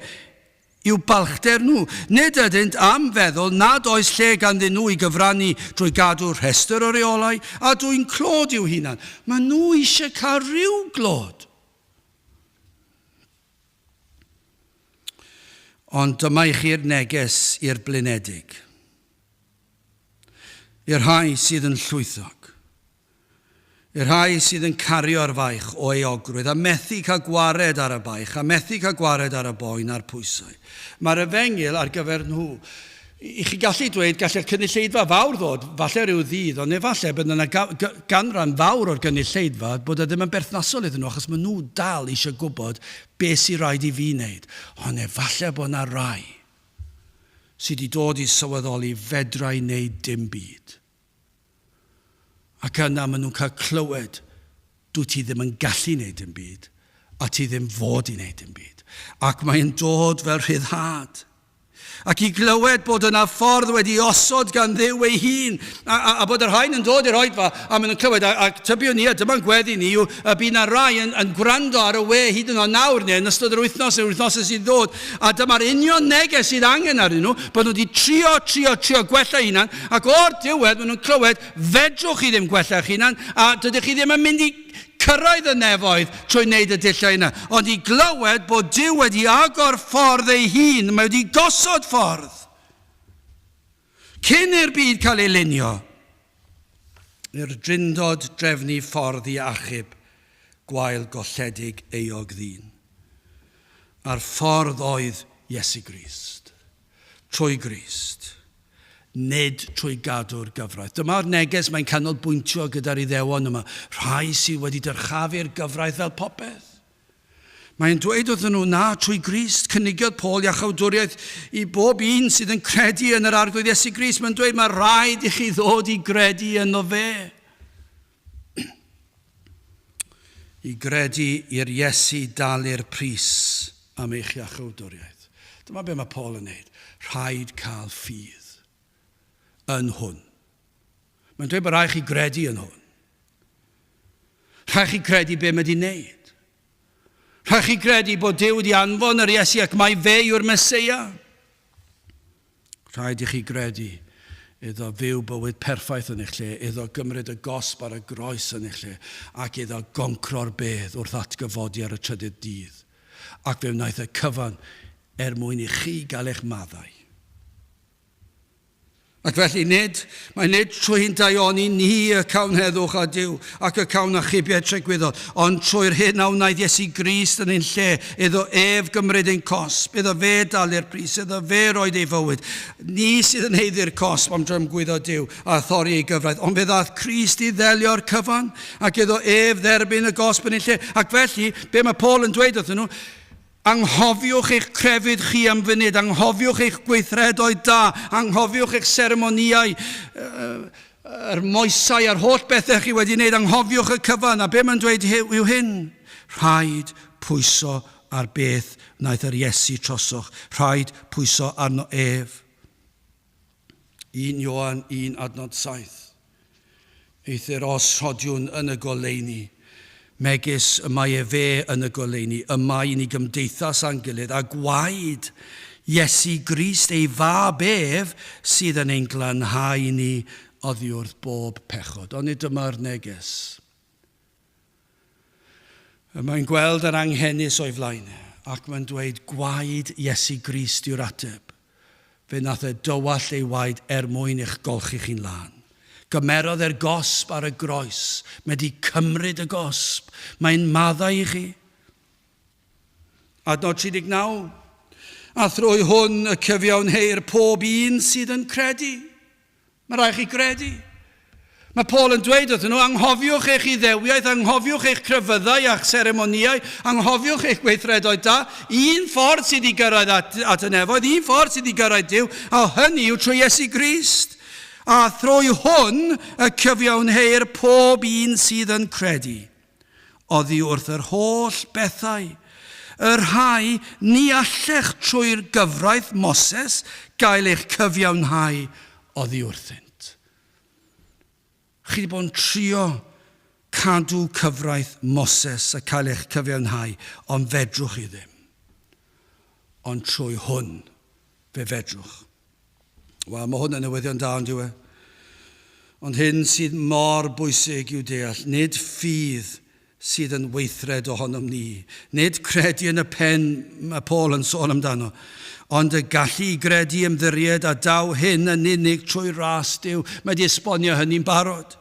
Speaker 1: i'w balchder nhw. Nid ydynt am feddwl nad oes lle ganddyn nhw i gyfrannu drwy gadw rhestr o reolau a drwy'n clod i'w hunan. Mae nhw eisiau cael rhyw glod. Ond dyma i chi'r neges i'r blinedig. I'r rhai sydd yn llwythog. I'r rhai sydd yn cario'r faich o euogrwydd a methu cael gwared ar y baich a methu cael gwared ar y boen a'r pwysau. Mae'r Efengyl ar gyfer nhw. I chi gallu dweud, gallai'r cynulleidfa fawr ddod, falle rhyw ddydd, ond efallai bod yna ganran fawr o'r cynulleidfa bod e ddim yn berthnasol iddyn nhw, achos maen nhw dal eisiau gwybod beth sy'n rhaid i fi wneud. Ond efallai bod yna rai sydd wedi dod i sylweddoli fedrai wneud dim byd. Ac yna maen nhw'n cael clywed, dwi ti ddim yn gallu wneud dim byd, a ti ddim fod i wneud dim byd. Ac mae'n dod fel rhyddhad. Ac i glywed bod yna ffordd wedi osod gan Dduw ei hun, a bod yr rhain yn dod i'r oedfa, a maen nhw'n clywed, a tybiwn ni, a dyma'n gweddi ni, yw bydd yna rai yn gwrando ar y we hyd yn o nawr neu, yn ystod yr wythnos sydd ddod, a dyma'r union neges sydd angen arnyn nhw, bod nhw wedi trio gwella hunan, ac o'r diwedd maen nhw'n clywed, fedrwch chi ddim gwella eich hunan, a dydych chi ddim yn mynd i cyrraedd y nefoedd trwy wneud y dillau yna. Ond i glywed bod Duw wedi agor ffordd ei hun, mae wedi gosod ffordd. Cyn i'r byd cael ei lunio, i'r drindod drefnu ffordd i achub gwael golledig eog ddyn. A'r ffordd oedd Iesu Grist, trwy Grist. Nid trwy gadw'r gyfraith. Dyma'r neges mae'n canolbwyntio gyda'r Iddewon yma. Rhai sydd wedi dyrchafu'r gyfraith fel popeth. Mae'n dweud wrthyn nhw, na, trwy Grist, cynigiodd Paul iachawdwriaeth i bob un sydd yn credu yn yr arglwydd Iesu Grist. Mae'n dweud, mae rhaid i chi ddod i gredu yno fe. I gredu i'r Iesu dalu'r pris am eich iachawdwriaeth. Dyma be mae Paul yn neud. Rhaid cael ffydd yn hwn. Mae'n dweud bod rhaid chi gredu yn hwn. Rhaid chi credu be mae wedi wneud. Rhaid chi credu bod Duw wedi anfon yr Iesu ac mae fe yw'r Meseia. Rhaid i chi credu iddo fyw bywyd perffaith yn eich lle, iddo gymryd y gosb ar y groes yn eich lle, ac iddo goncro'r bedd wrth atgyfodi ar y trydydd dydd. Ac fe wnaeth y cyfan mwyn i chi gael eich maddau. Ac felly mae nid trwy'n daioni ni y cawn heddwch a Duw ac y cawn achubiau tregwyddol, ond trwy'r hyn a wnaeth Iesu Grist yn ein lle, iddo ef gymryd ein cosb, iddo fe dalu'r pris, iddo fe roed ei fywyd. Ni sydd yn heiddi'r cosb am drymgwyddo Duw a thorri ei gyfraith, ond fe ddaeth Crist i ddelio'r cyfan, ac iddo ef dderbyn y gosb yn ein lle. Ac felly, be mae Paul yn dweud wrthyn nhw, anghofiwch eich crefydd chi am funud, anghofiwch eich gweithredoedd da, anghofiwch eich seremoniau, yr moesau a'r holl bethau chi wedi wneud, anghofiwch y cyfan. A be mae'n dweud yw hyn? Rhaid pwyso ar beth wnaeth yr Iesu troswch. Rhaid pwyso arno ef. 1 Ioan 1:7. Eithir os rhodiwn yn y goleuni. Megis y mae e fe yn y goleuni, y mae ni gymdeithas a'n gilydd, a gwaed Iesu Grist ei fab ef sydd yn ein glanhau ni oddi wrth bob pechod. Ond dyma'r neges. Mae'n gweld yr anghennus o'i flaen, ac mae'n dweud gwaed Iesu Grist yw'r ateb. Fe nath e dywall ei waed mwyn eich golchi chi'n lan. Gymerodd e'r gosb ar y groes. Mae wedi cymryd y gosb. Mae'n maddau i chi. Adnod 39. A thrwy hwn y cyfiawnheir pob un sydd yn credu. Mae rhaid chi credu. Mae Paul yn dweud wrthyn nhw, anghofiwch eich iddewiaeth, anghofiwch eich crefyddau a'ch seremoniau, anghofiwch eich gweithredoedd da. Un ffordd sydd i gyrraedd at y nefoedd, un ffordd sydd i gyrraedd Duw, a hynny yw trwy Iesu Grist. A thrwy hwn y cyfiawnheir pob un sydd yn credu. Oddi wrth yr holl bethau. Yr rhai ni allech trwy'r gyfraith Moses gael eich cyfiawnhau oddi wrthynt. Chi wedi bod yn trio cadw cyfraith Moses a cael eich cyfiawnhau, ond fedrwch chi ddim. Ond trwy hwn fe fedrwch. Wel, mae hwn yn newyddion da yn diwe. Ond hyn sydd mor bwysig yw deall, nid ffydd sydd yn weithred ohonom ni, nid credu yn y pen mae Paul yn sôn amdano, ond y gallu i gredu ymddiried a daw hyn yn unig trwy ras Duw. Mae di esbonio hynny'n barod.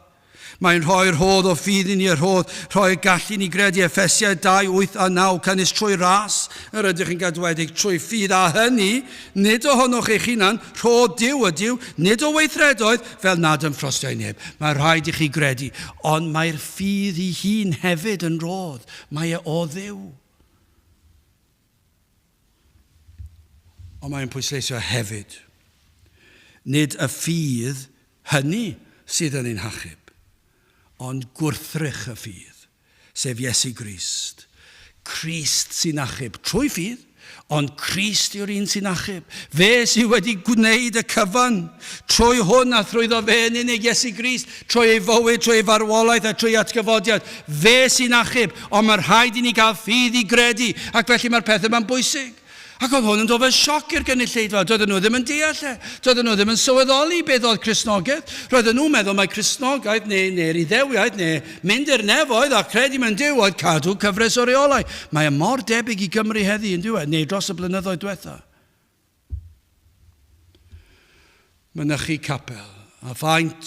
Speaker 1: Mae'n rhoi'r rhodd o ffydd i ni yr rhodd, rhoi'r gallu ni gredu Effesiau 2, 8 a 9, cynnwys trwy ras, yr ydych chi'n gadwedig trwy ffydd, a hynny, nid ohonoch eich hunan, rhodd Duw ydyw, nid o weithredoedd, fel nad yn ffrostiau neb. Mae rhaid i chi gredu, ond mae'r ffydd i hun hefyd yn rhodd. Mae e o Dduw. Ond mae'n pwysleisio hefyd, nid y ffydd hynny sydd yn ein hachub, ond gwrthrych y ffydd, sef Iesu Grist. Crist sy'n achub trwy ffydd, ond Crist yw'r un sy'n achub. Fe sydd wedi gwneud y cyfan trwy hwn a thrwyddo fe yn unig Iesu Grist, trwy ei fywyd, trwy ei farwolaeth a trwy atgyfodiad. Fe sy'n achub, ond mae'r rhaid i ni gael ffydd i gredu, ac felly mae'r pethau ma'n bwysig. Ac oedd hwn yn dod fel sioc i'r gynulleidfa. Doedden nhw ddim yn deall e. Doedden nhw ddim yn sylweddoli beth oedd Cristnogaeth. Roedden nhw'n meddwl mae Cristnogaeth neu'r iddewiaeth neu mynd i'r nefoedd a credu mewn Duw oedd cadw cyfres o reolau. Mae e mor debyg i Gymru heddi yn diwedd, neu dros y blynyddoedd diwetha. Mynychu capel. A faint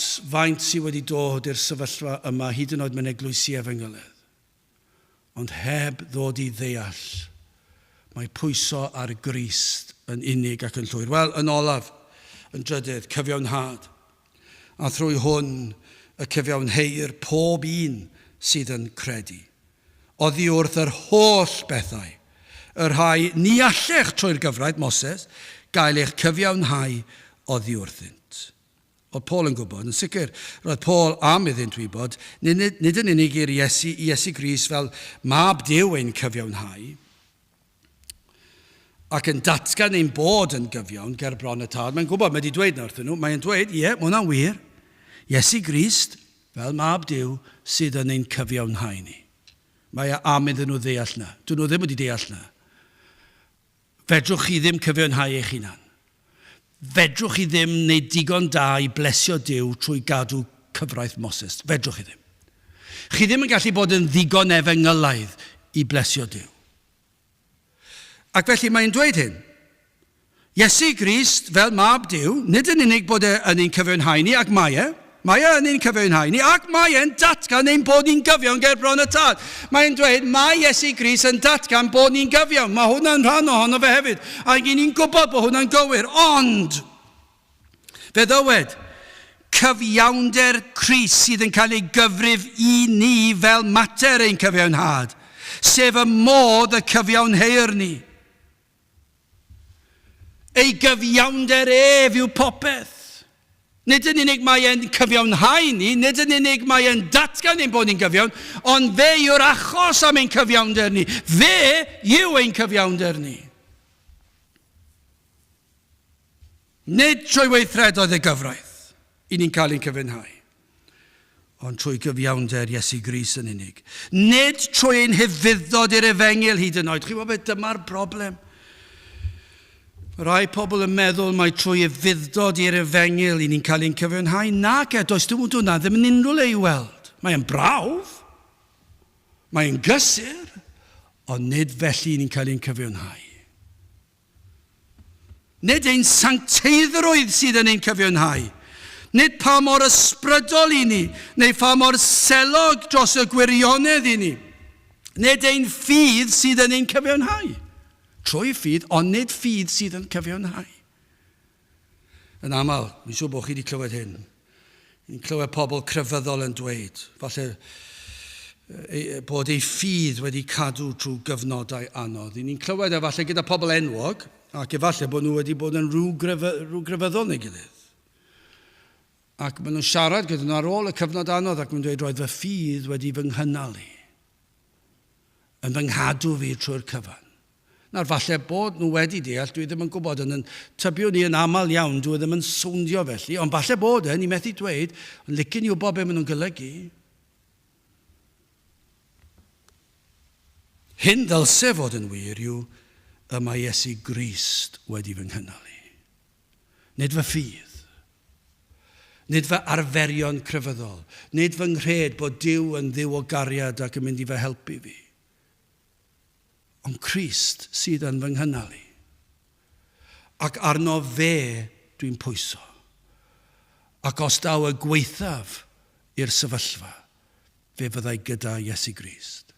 Speaker 1: sydd wedi dod i'r sefyllfa yma hyd yn oed mewn eglwysi efo'n gilydd. Ond heb ddod i ddeall, mae pwyso ar Grist yn unig ac yn llwyr. Wel, yn olaf, yn drydydd, cyfiawnhad. A thrwy hwn y cyfiawnheir pob un sydd yn credu. Oddi wrth yr holl bethau, yr rhai ni allech trwy'r gyfraith Moses, gael eich cyfiawnhau oddi wrthynt. Oedd Paul yn gwybod, yn sicr, roedd Paul am iddynt wybod, nid yn unig i'r Iesu Grist fel mab Duw ein cyfiawnhau, ac yn datgan ein bod yn gyfiawn ger bron y tad. Mae'n gwybod, mae wedi dweud na wrthyn nhw, mae'n dweud, ie, mae hwnna'n wir. Iesu Grist, fel mab Duw, sydd yn ein cyfiawnhau ni. Mae am iddyn nhw ddeall na. Dyn nhw ddim wedi deall na. Fedrwch chi ddim cyfiawnhau eich hunan. Fedrwch chi ddim wneud digon da i blesio Duw trwy gadw cyfraith Moses. Fedrwch chi ddim. Chi ddim yn gallu bod yn ddigon efengylaidd i blesio Duw. Ac felly mae'n dweud hyn. Iesu Grist, fel mab Duw, nid yn unig bod yn ein cyfiawnhau ni, ac mae yn ein cyfiawnhau ni, ac mae e'n datgan ein bod ni'n gyfiawn ger bron y tad. Mae'n dweud, mae Iesu Grist yn datgan bod ni'n gyfiawn. Mae hwnna'n rhan ohono fe hefyd. Ac ni'n gwybod bod hwnna'n gywir. Ond, fe ddywed, cyfiawnder Crist sydd yn cael ei gyfrif i ni fel mater ein cyfiawnhad, sef y modd y cyfiawnheir ni. Ei gyfiawnder yw popeth. Nid yn unig mae e'n cyfiawnhau ni, nid yn unig mae e'n datgan ein bod ni'n gyfiawn, ond fe yw'r achos am ein cyfiawnder ni. Fe yw ein cyfiawnder ni. Nid trwy weithredoedd y gyfraith i ni'n cael ein cyfiawnhau, ond trwy gyfiawnder Iesu Grist yn unig. Nid trwy ein hyfuddod i'r efengyl hyd yn oed. Chi'n gwybod beth, dyma'r broblem. Rai pobl yn meddwl mai trwy y fuddod i'r efengyl i ni'n cael ein cyfiawnhau. Nac does dim hwnna ddim yn unrhyw le i weld. Mae'n brawf, mae'n gysur, ond nid felly ni'n cael ein cyfiawnhau. Nid ein sancteiddrwydd sydd yn ein cyfiawnhau. Nid pa mor ysbrydol i ni, neu pa mor selog dros y gwirionedd i ni. Nid ein ffydd sydd yn ein cyfiawnhau. Trwy ffydd, ond nid ffydd sydd yn cyfiawnhau. Yn aml, mi'n siŵr bod chi wedi clywed hyn. Ni'n clywed pobl crefyddol yn dweud, falle bod ei ffydd wedi cadw trwy gyfnodau anodd. Ni'n clywed falle gyda pobl enwog, ac efallai bod nhw wedi bod yn rhyw grefyddol neu gilydd. Ac maen nhw'n siarad gyda nhw ar ôl y cyfnod anodd ac maen nhw'n dweud roedd fy ffydd wedi fy nghynnal i, yn fy nghadw fi trwy'r cyfan. Nawr falle bod nhw wedi deall, dwi ddim yn gwybod, yn tybio ni yn aml iawn, dwi ddim yn swndio felly, ond falle bod ni methu dweud, ond licen i wybod beth maen nhw'n golygu. Hyn ddylse fod yn wir yw y mae Iesu Grist wedi fy nghynnal i. Nid fy ffydd, nid fy arferion crefyddol, nid fy nghred bod Duw yn dduw o gariad ac yn mynd i fy helpu fi. Ond Crist sydd yn fy nghynnal i. Ac arno fe dwi'n pwyso. Ac os daw y gweithaf i'r sefyllfa, fe fyddai gyda Iesu Grist.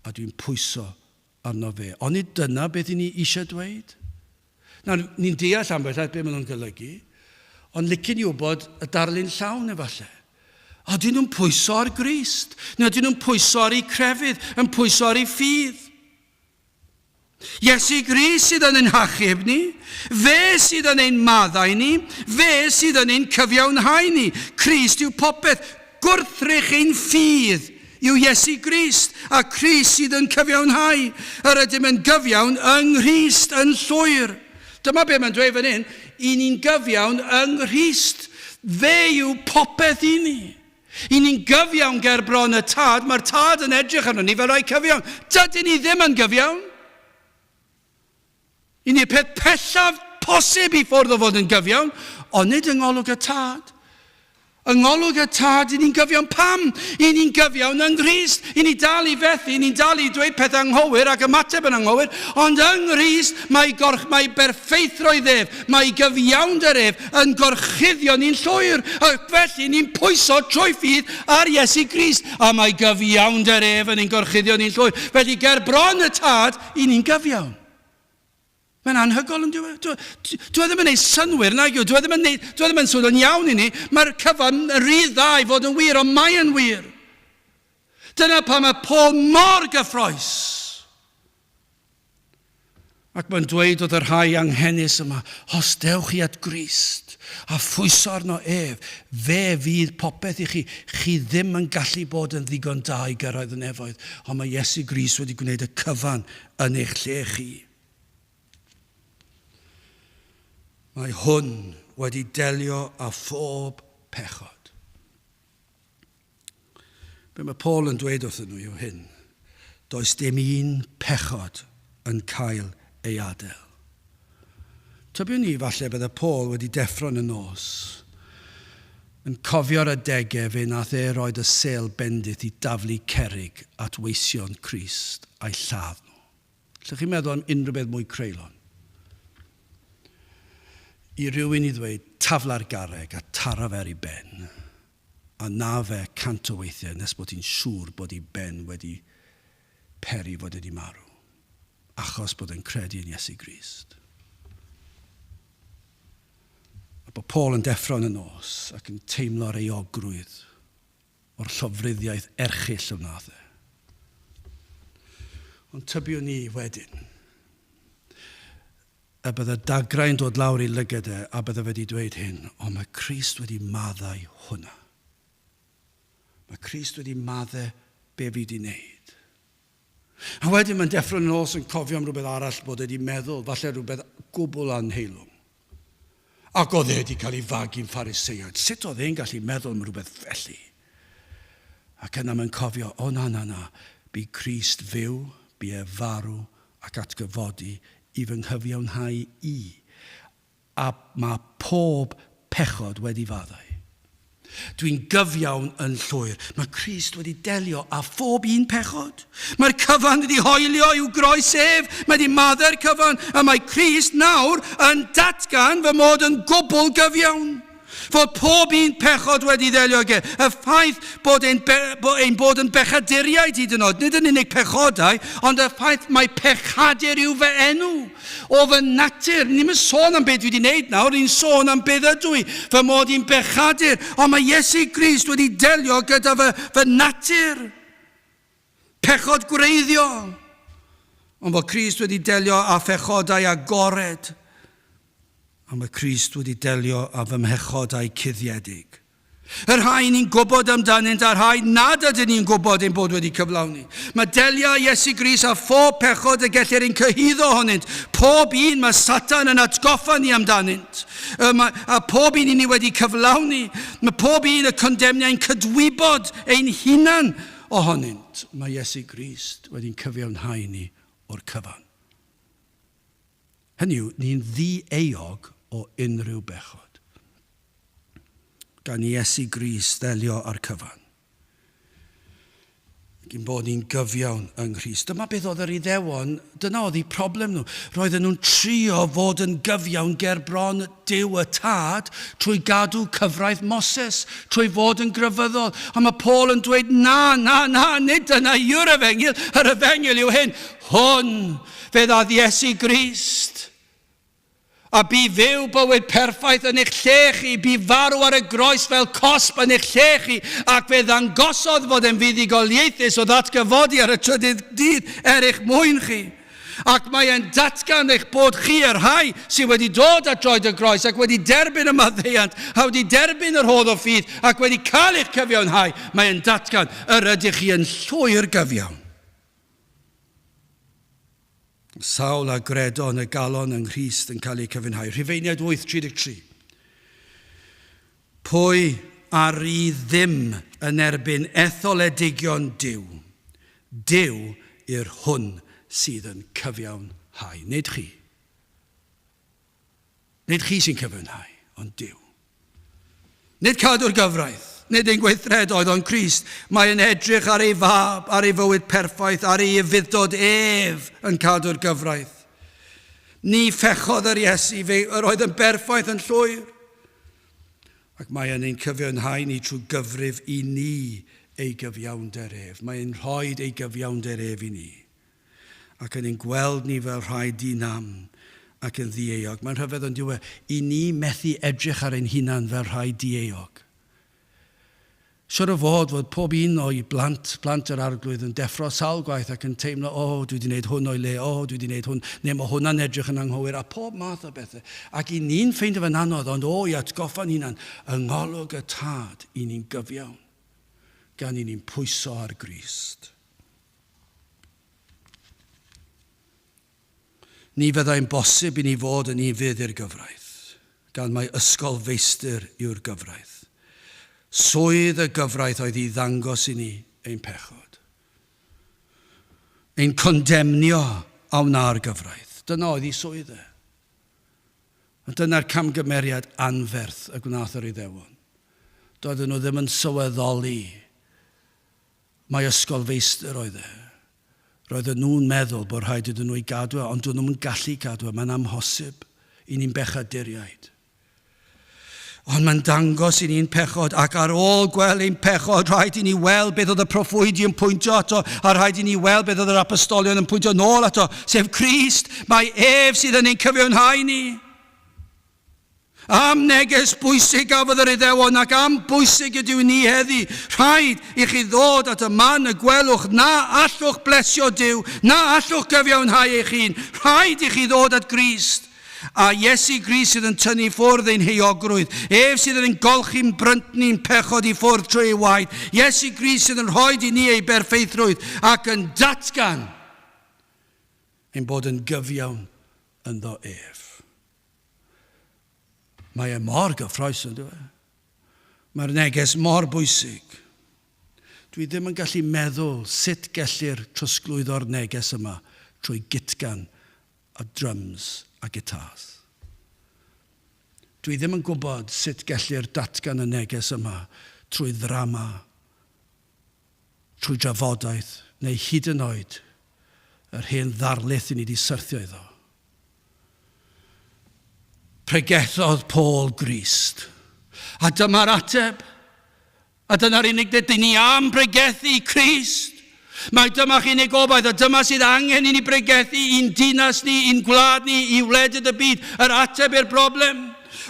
Speaker 1: A dwi'n pwyso arno fe. Ond nid dyna beth i ni eisiau dweud. Nawr, ni'n deall am beth maen nhw'n golygu, ond licen i wybod y darlun llawn efallai. A dyn nhw'n pwyso ar Grist. Neu dyn nhw'n pwyso ar ei crefydd, yn pwyso ar ei ffydd. Iesu Grist sydd yn ein hachub ni, fe sydd yn ein maddau ni, fe sydd yn ein cyfiawnhau ni. Crist yw popeth, gwrthrych ein ffydd yw Iesu Grist, a Crist sydd yn cyfiawnhau. Yr ydym yn gyfiawn yng Nghrist yn llwyr. Dyma be mae'n dweud fan hyn, i ni'n gyfiawn yng Nghrist. Fe yw popeth i ni. I ni'n gyfiawn ger bron y tad, mae'r tad yn edrych arno ni fel rhai cyfiawn. Dydyn ni ddim yn gyfiawn. I ni'r peth pellaf posib i ffwrdd o fod yn gyfiawn, ond nid yng ngolwg y tad. Yng ngolwg y tad, i ni'n gyfiawn pam? I ni'n gyfiawn yng Nghrist. I ni dal i fethu, i ni'n dal i dweud pethau anghywir ac ymateb yn anghywir, ond yng Nghrist mae berffeithroedd ef, mae gyfiawnder ef yn gorchuddio ni'n llwyr. Ac felly ni'n pwyso trwy ffydd ar Iesu Grist, a mae gyfiawnder ef yn ein gorchuddio ni'n llwyr. Felly ger bron y tad, i ni'n gyfiawn. Mae'n anhygol yn diwedd. Dwi ddim yn gwneud synwyr, nag yw. Dwi ddim yn sôn yn iawn i ni. Mae'r cyfan yn rhy dda i fod yn wir, ond mae yn wir. Dyna pa mae Paul mor gyffroes. Ac mae'n dweud oedd yr rhai anghennus yma, os dewch chi at Grist, a phwyso arno ef, fe fydd popeth i chi. Chi ddim yn gallu bod yn ddigon da i gyrraedd y nefoedd, ond mae Iesu Grist wedi gwneud y cyfan yn eich lle chi. Mae hwn wedi delio â phob pechod. Be mae Paul yn dweud wrthyn nhw yw hyn. does dim un pechod yn cael ei adael. Tybiwn ni falle bydde Paul wedi deffro'n y nos, yn cofio'r adegau fe nath roed y sêl bendith i daflu cerig at weision Crist a'i lladd nhw. Lle chi'n meddwl am unrhyw beth mwy creulon? I rywun i ddweud tafla'r garreg a tara fer i ben, a na fe cant o weithiau nes bod hi'n siŵr bod ei ben wedi peri fod wedi marw, achos bod e'n credu yn Iesu Grist. A bod Paul yn deffro yn y nos ac yn teimlo'r eogrwydd o'r llofruddiaeth erchyll o wnaeth e. Ond tybiwn ni wedyn, a bydde dagrau'n dod lawr i lygad e a bydde wedi dweud hyn, o mae Crist wedi maddau hwnna. Mae Crist wedi maddau be fi wedi wneud. A wedyn mae'n deffro yn nos yn cofio am rhywbeth arall bod wedi meddwl, falle rhywbeth gwbl anheilwng. Ac oedd wedi cael ei fagu'n Phariseiaid. Sut oedd e'n gallu meddwl am rhywbeth felly? Ac yna mae'n cofio, o na, bu Crist fyw, bu e farw ac atgyfodi i fy nghyfiawnhau i. A mae pob pechod wedi faddau. Dwi'n gyfiawn yn llwyr. Mae Crist wedi delio â phob un pechod. Mae'r cyfan wedi hoelio i'w groes ef. Mae wedi maddau'r cyfan. A mae Crist nawr yn datgan fy mod yn gwbl gyfiawn. Fod pob un pechod wedi ddelio ag e. Y ffaith bod ein bod yn bechaduriaid hyd yn oed. Nid yn unig pechodau, ond y ffaith mae pechadur yw fy enw. O fy natur. Ni'n sôn am beth dwi wedi wneud nawr, ni'n sôn am beth ydw i. Fy mod i'n bechadur. Ond mae Iesu Grist wedi delio gyda fy natur. Pechod gwreiddiol. Ond bod Crist wedi delio â phechodau agored. A mae Crist wedi delio â fy mhechodau cuddiedig. Yr rhai ni'n gwybod amdanynt a'r rhai nad ydyn ni'n gwybod ein bod wedi cyflawni. Mae delio Iesu Grist a phob pechod y gellir ein cyhyddo ohonynt. Pob un mae Satan yn atgoffa ni amdanynt. A pob un ni wedi cyflawni. Mae pob un y condemniau'n cydwybod ein hunan ohonynt. Mae Iesu Grist wedi'n cyfiawnhau ni o'r cyfan. Hynny yw, ni'n ddi-eog o unrhyw bechod. Gan Iesu Grist ddelio ar cyfan. Gyn bod ni'n gyfiawn yng Nghrist. Dyma beth oedd yr Iddewon, dyna oedd eu problem nhw. Roedden nhw'n trio fod yn gyfiawn ger bron Duw y Tad trwy gadw cyfraith Moses, trwy fod yn grefyddol. A mae Paul yn dweud, na, nid dyna yw'r efengyl. Yr efengyl yw hyn, hwn fe ddath Iesu Grist. A bu fyw bywyd perffaith yn eich lle chi, bu farw ar y groes fel cosb yn eich lle chi, ac fe ddangosodd fod yn fuddugoliaethus o ddatgyfodi ar y trydydd dydd eich mwyn chi. Ac mae e'n datgan eich bod chi yr rhai sydd wedi dod at droed y groes ac wedi derbyn y maddeuant, a wedi derbyn yr hodd o ffydd ac wedi cael eich cyfiawnhau. Mae e'n datgan yr ydych chi yn llwyr gyfiawn. Sawl a gredon y galon yng Nghrist yn cael ei cyfiawnhau. Rhufeiniad 8:33. Pwy ar i ddim yn erbyn etholedigion Duw. Duw yw'r hwn sydd yn cyfiawnhau. Nid chi. Nid chi sy'n cyfiawnhau, ond Duw. Nid cadw'r gyfraith. Nid ein gweithredoedd ond Crist. Mae yn edrych ar ei fab, ar ei fywyd perffaith, ar ei fuddod ef yn cadw'r gyfraith. Ni phechodd yr Iesu fe yr oedd yn berffaith yn llwyr. Ac mae yn ein cyfiawnhau ni trwy gyfrif i ni ei gyfiawnder ef. Mae e'n rhoi ei gyfiawnder ef i ni. Ac yn ein gweld ni fel rhai dinam ac yn ddieog. Mae'n rhyfedd yn diwedd i ni methu edrych ar ein hunan fel rhai dieog. Siwr o fod pob un o'i blant yr arglwydd yn deffro sawl gwaith ac yn teimlo, dwi wedi gwneud hwn o'i le, dwi wedi gwneud hwn, neu mae hwnna'n edrych yn anghywir, a pob math o bethau. Ac i ni'n ffeindio fe'n anodd, ond i atgoffa'n hunan, yng ngolwg y tad, i ni'n gyfiawn, gan i ni'n pwyso ar Grist. Ni fyddai'n bosib i ni fod yn ifydd i'r gyfraith, gan mai ysgol feistr yw'r gyfraith. Swydd y gyfraith oedd i ddangos i ni ein pechod. ein condemnio a wna'r gyfraith. Dyna oedd ei swydd e. A dyna'r camgymeriad anferth y gwnaeth yr Iddewon. Doedden nhw ddim yn sylweddoli mae ysgol feistr oedd e. Roedden nhw'n meddwl bod rhaid iddyn nhw i gadw, ond dyn nhw'n gallu gadw, mae'n amhosib i ni'n bechaduriaid. Ond mae'n dangos i ni'n pechod, ac ar ôl gweld ein pechod, rhaid i ni weld beth oedd y proffwydi yn pwyntio ato, a rhaid i ni weld beth oedd yr apostolion yn pwyntio nôl ato, sef Crist, mae ef sydd yn ein cyfiawnhau ni. Am neges bwysig gafodd yr Iddewon ac am bwysig ydw ni heddi. Rhaid i chi ddod at y man y gwelwch na allwch blesio Duw, na allwch gyfiawnhau eich hun. Rhaid i chi ddod at Grist. A Iesu Grist sydd yn tynnu ffwrdd ein heiogrwydd. Ef sydd yn golchi'n brynt ni'n pechod i ffwrdd trwy ei waed. Iesu Grist sydd yn rhoi i ni ei berffeithrwydd ac yn datgan ein bod yn gyfiawn ynddo ef. Mae e mor gyffroes yn dweud. Mae'r neges mor bwysig. Dwi ddim yn gallu meddwl sut gellir trosglwyddo'r neges yma trwy gitgan a drums a gitars. Dwi ddim yn gwybod sut gellir datgan y neges yma trwy ddrama, trwy drafodaeth, neu hyd yn oed yr hen ddarlith i ni wedi syrthio iddo. Pregethodd Paul Grist. A dyma'r ateb. A dyna'r unig dydyn ni am bregethu Crist. Mae dyma'ch unig obaith, a dyma sydd angen i ni bregethu i'n dinas ni, i'n gwlad ni, i wledydd y byd. Yr ateb i'r broblem.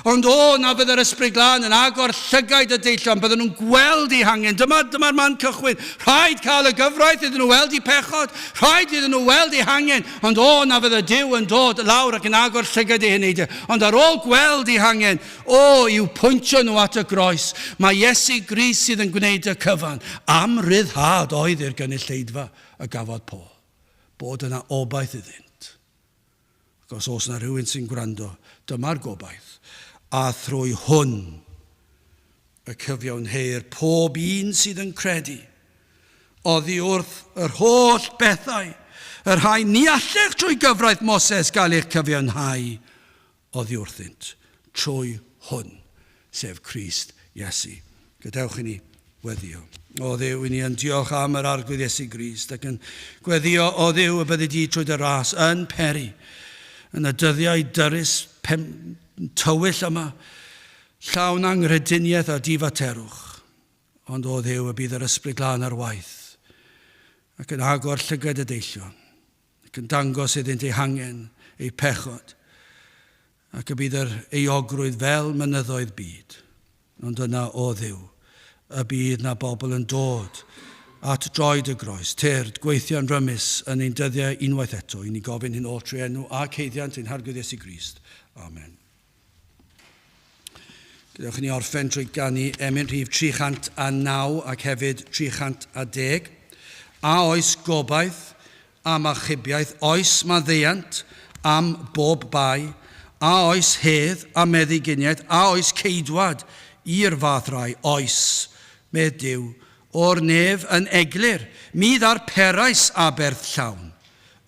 Speaker 1: Ond na fydd yr ysbryd glân yn agor llygaid y deillon, bydden nhw'n gweld eu hangen. Dyma'r man cychwyn. Rhaid cael y gyfraith iddyn nhw weld eu pechod. Rhaid iddyn nhw weld eu hangen. Ond na fydd y Duw yn dod lawr ac yn agor llygaid eu hynny. Ond ar ôl gweld eu hangen, i'w pwyntio nhw at y groes. Mae Iesu Grist sydd yn gwneud y cyfan. Am ryddhad oedd i'r gynulleidfa y gafodd Paul. Bod yna obaith iddynt. Ac os yna rhywun sy'n gwrando, dyma'r gobaith. A thrwy hwn y cyfiawnheir pob un sydd yn credu oddi wrth yr holl bethau yr rhai ni allech trwy gyfraith Moses gael eich cyfiawnhau oddi wrthynt trwy hwn sef Crist Iesu. Gadewch i ni weddio. O Dduw, i ni yn diolch am yr arglwydd Iesu Grist ac yn gweddio o Dduw y byddi di trwy dy ras yn peri yn y dyddiau dyrys tywyll yma, llawn anghrediniaeth a difaterwch. Ond o Dduw y bydd yr ysbryd glân ar waith, ac yn agor llygad y deillon, ac yn dangos iddynt ei hangen, ei pechod, ac y bydd yr euogrwydd fel mynyddoedd byd. Ond yna o Dduw, y bydd na bobl yn dod at droed y groes, tyrd, gweithio'n rymus yn ein dyddiau unwaith eto. I ni gofyn hyn o trwy enw a ceiddiant ein harglwydd Iesu Grist. Amen. Gadewch ni orffen trwy ganu emyn rhif 309 ac hefyd 310. A oes gobaith am achubiaeth, oes maddeuant am bob bai, a oes hedd a meddyginiaeth, a oes ceidwad i'r fath rai, oes, med Duw, o'r nef yn eglur, mi ddar perais a berth llawn.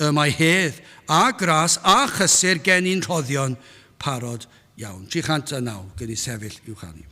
Speaker 1: Y mae hedd a gras a chysur gen i'n rhoddion parod iawn. 309, gen i sefyll i'w chanu.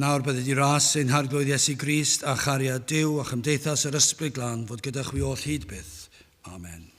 Speaker 1: nawr bydde di ras ein harglwydd Iesu Grist a chariad Duw a chymdeithas yr ysbryd glân fod gyda chwi oll hyd byth. Amen.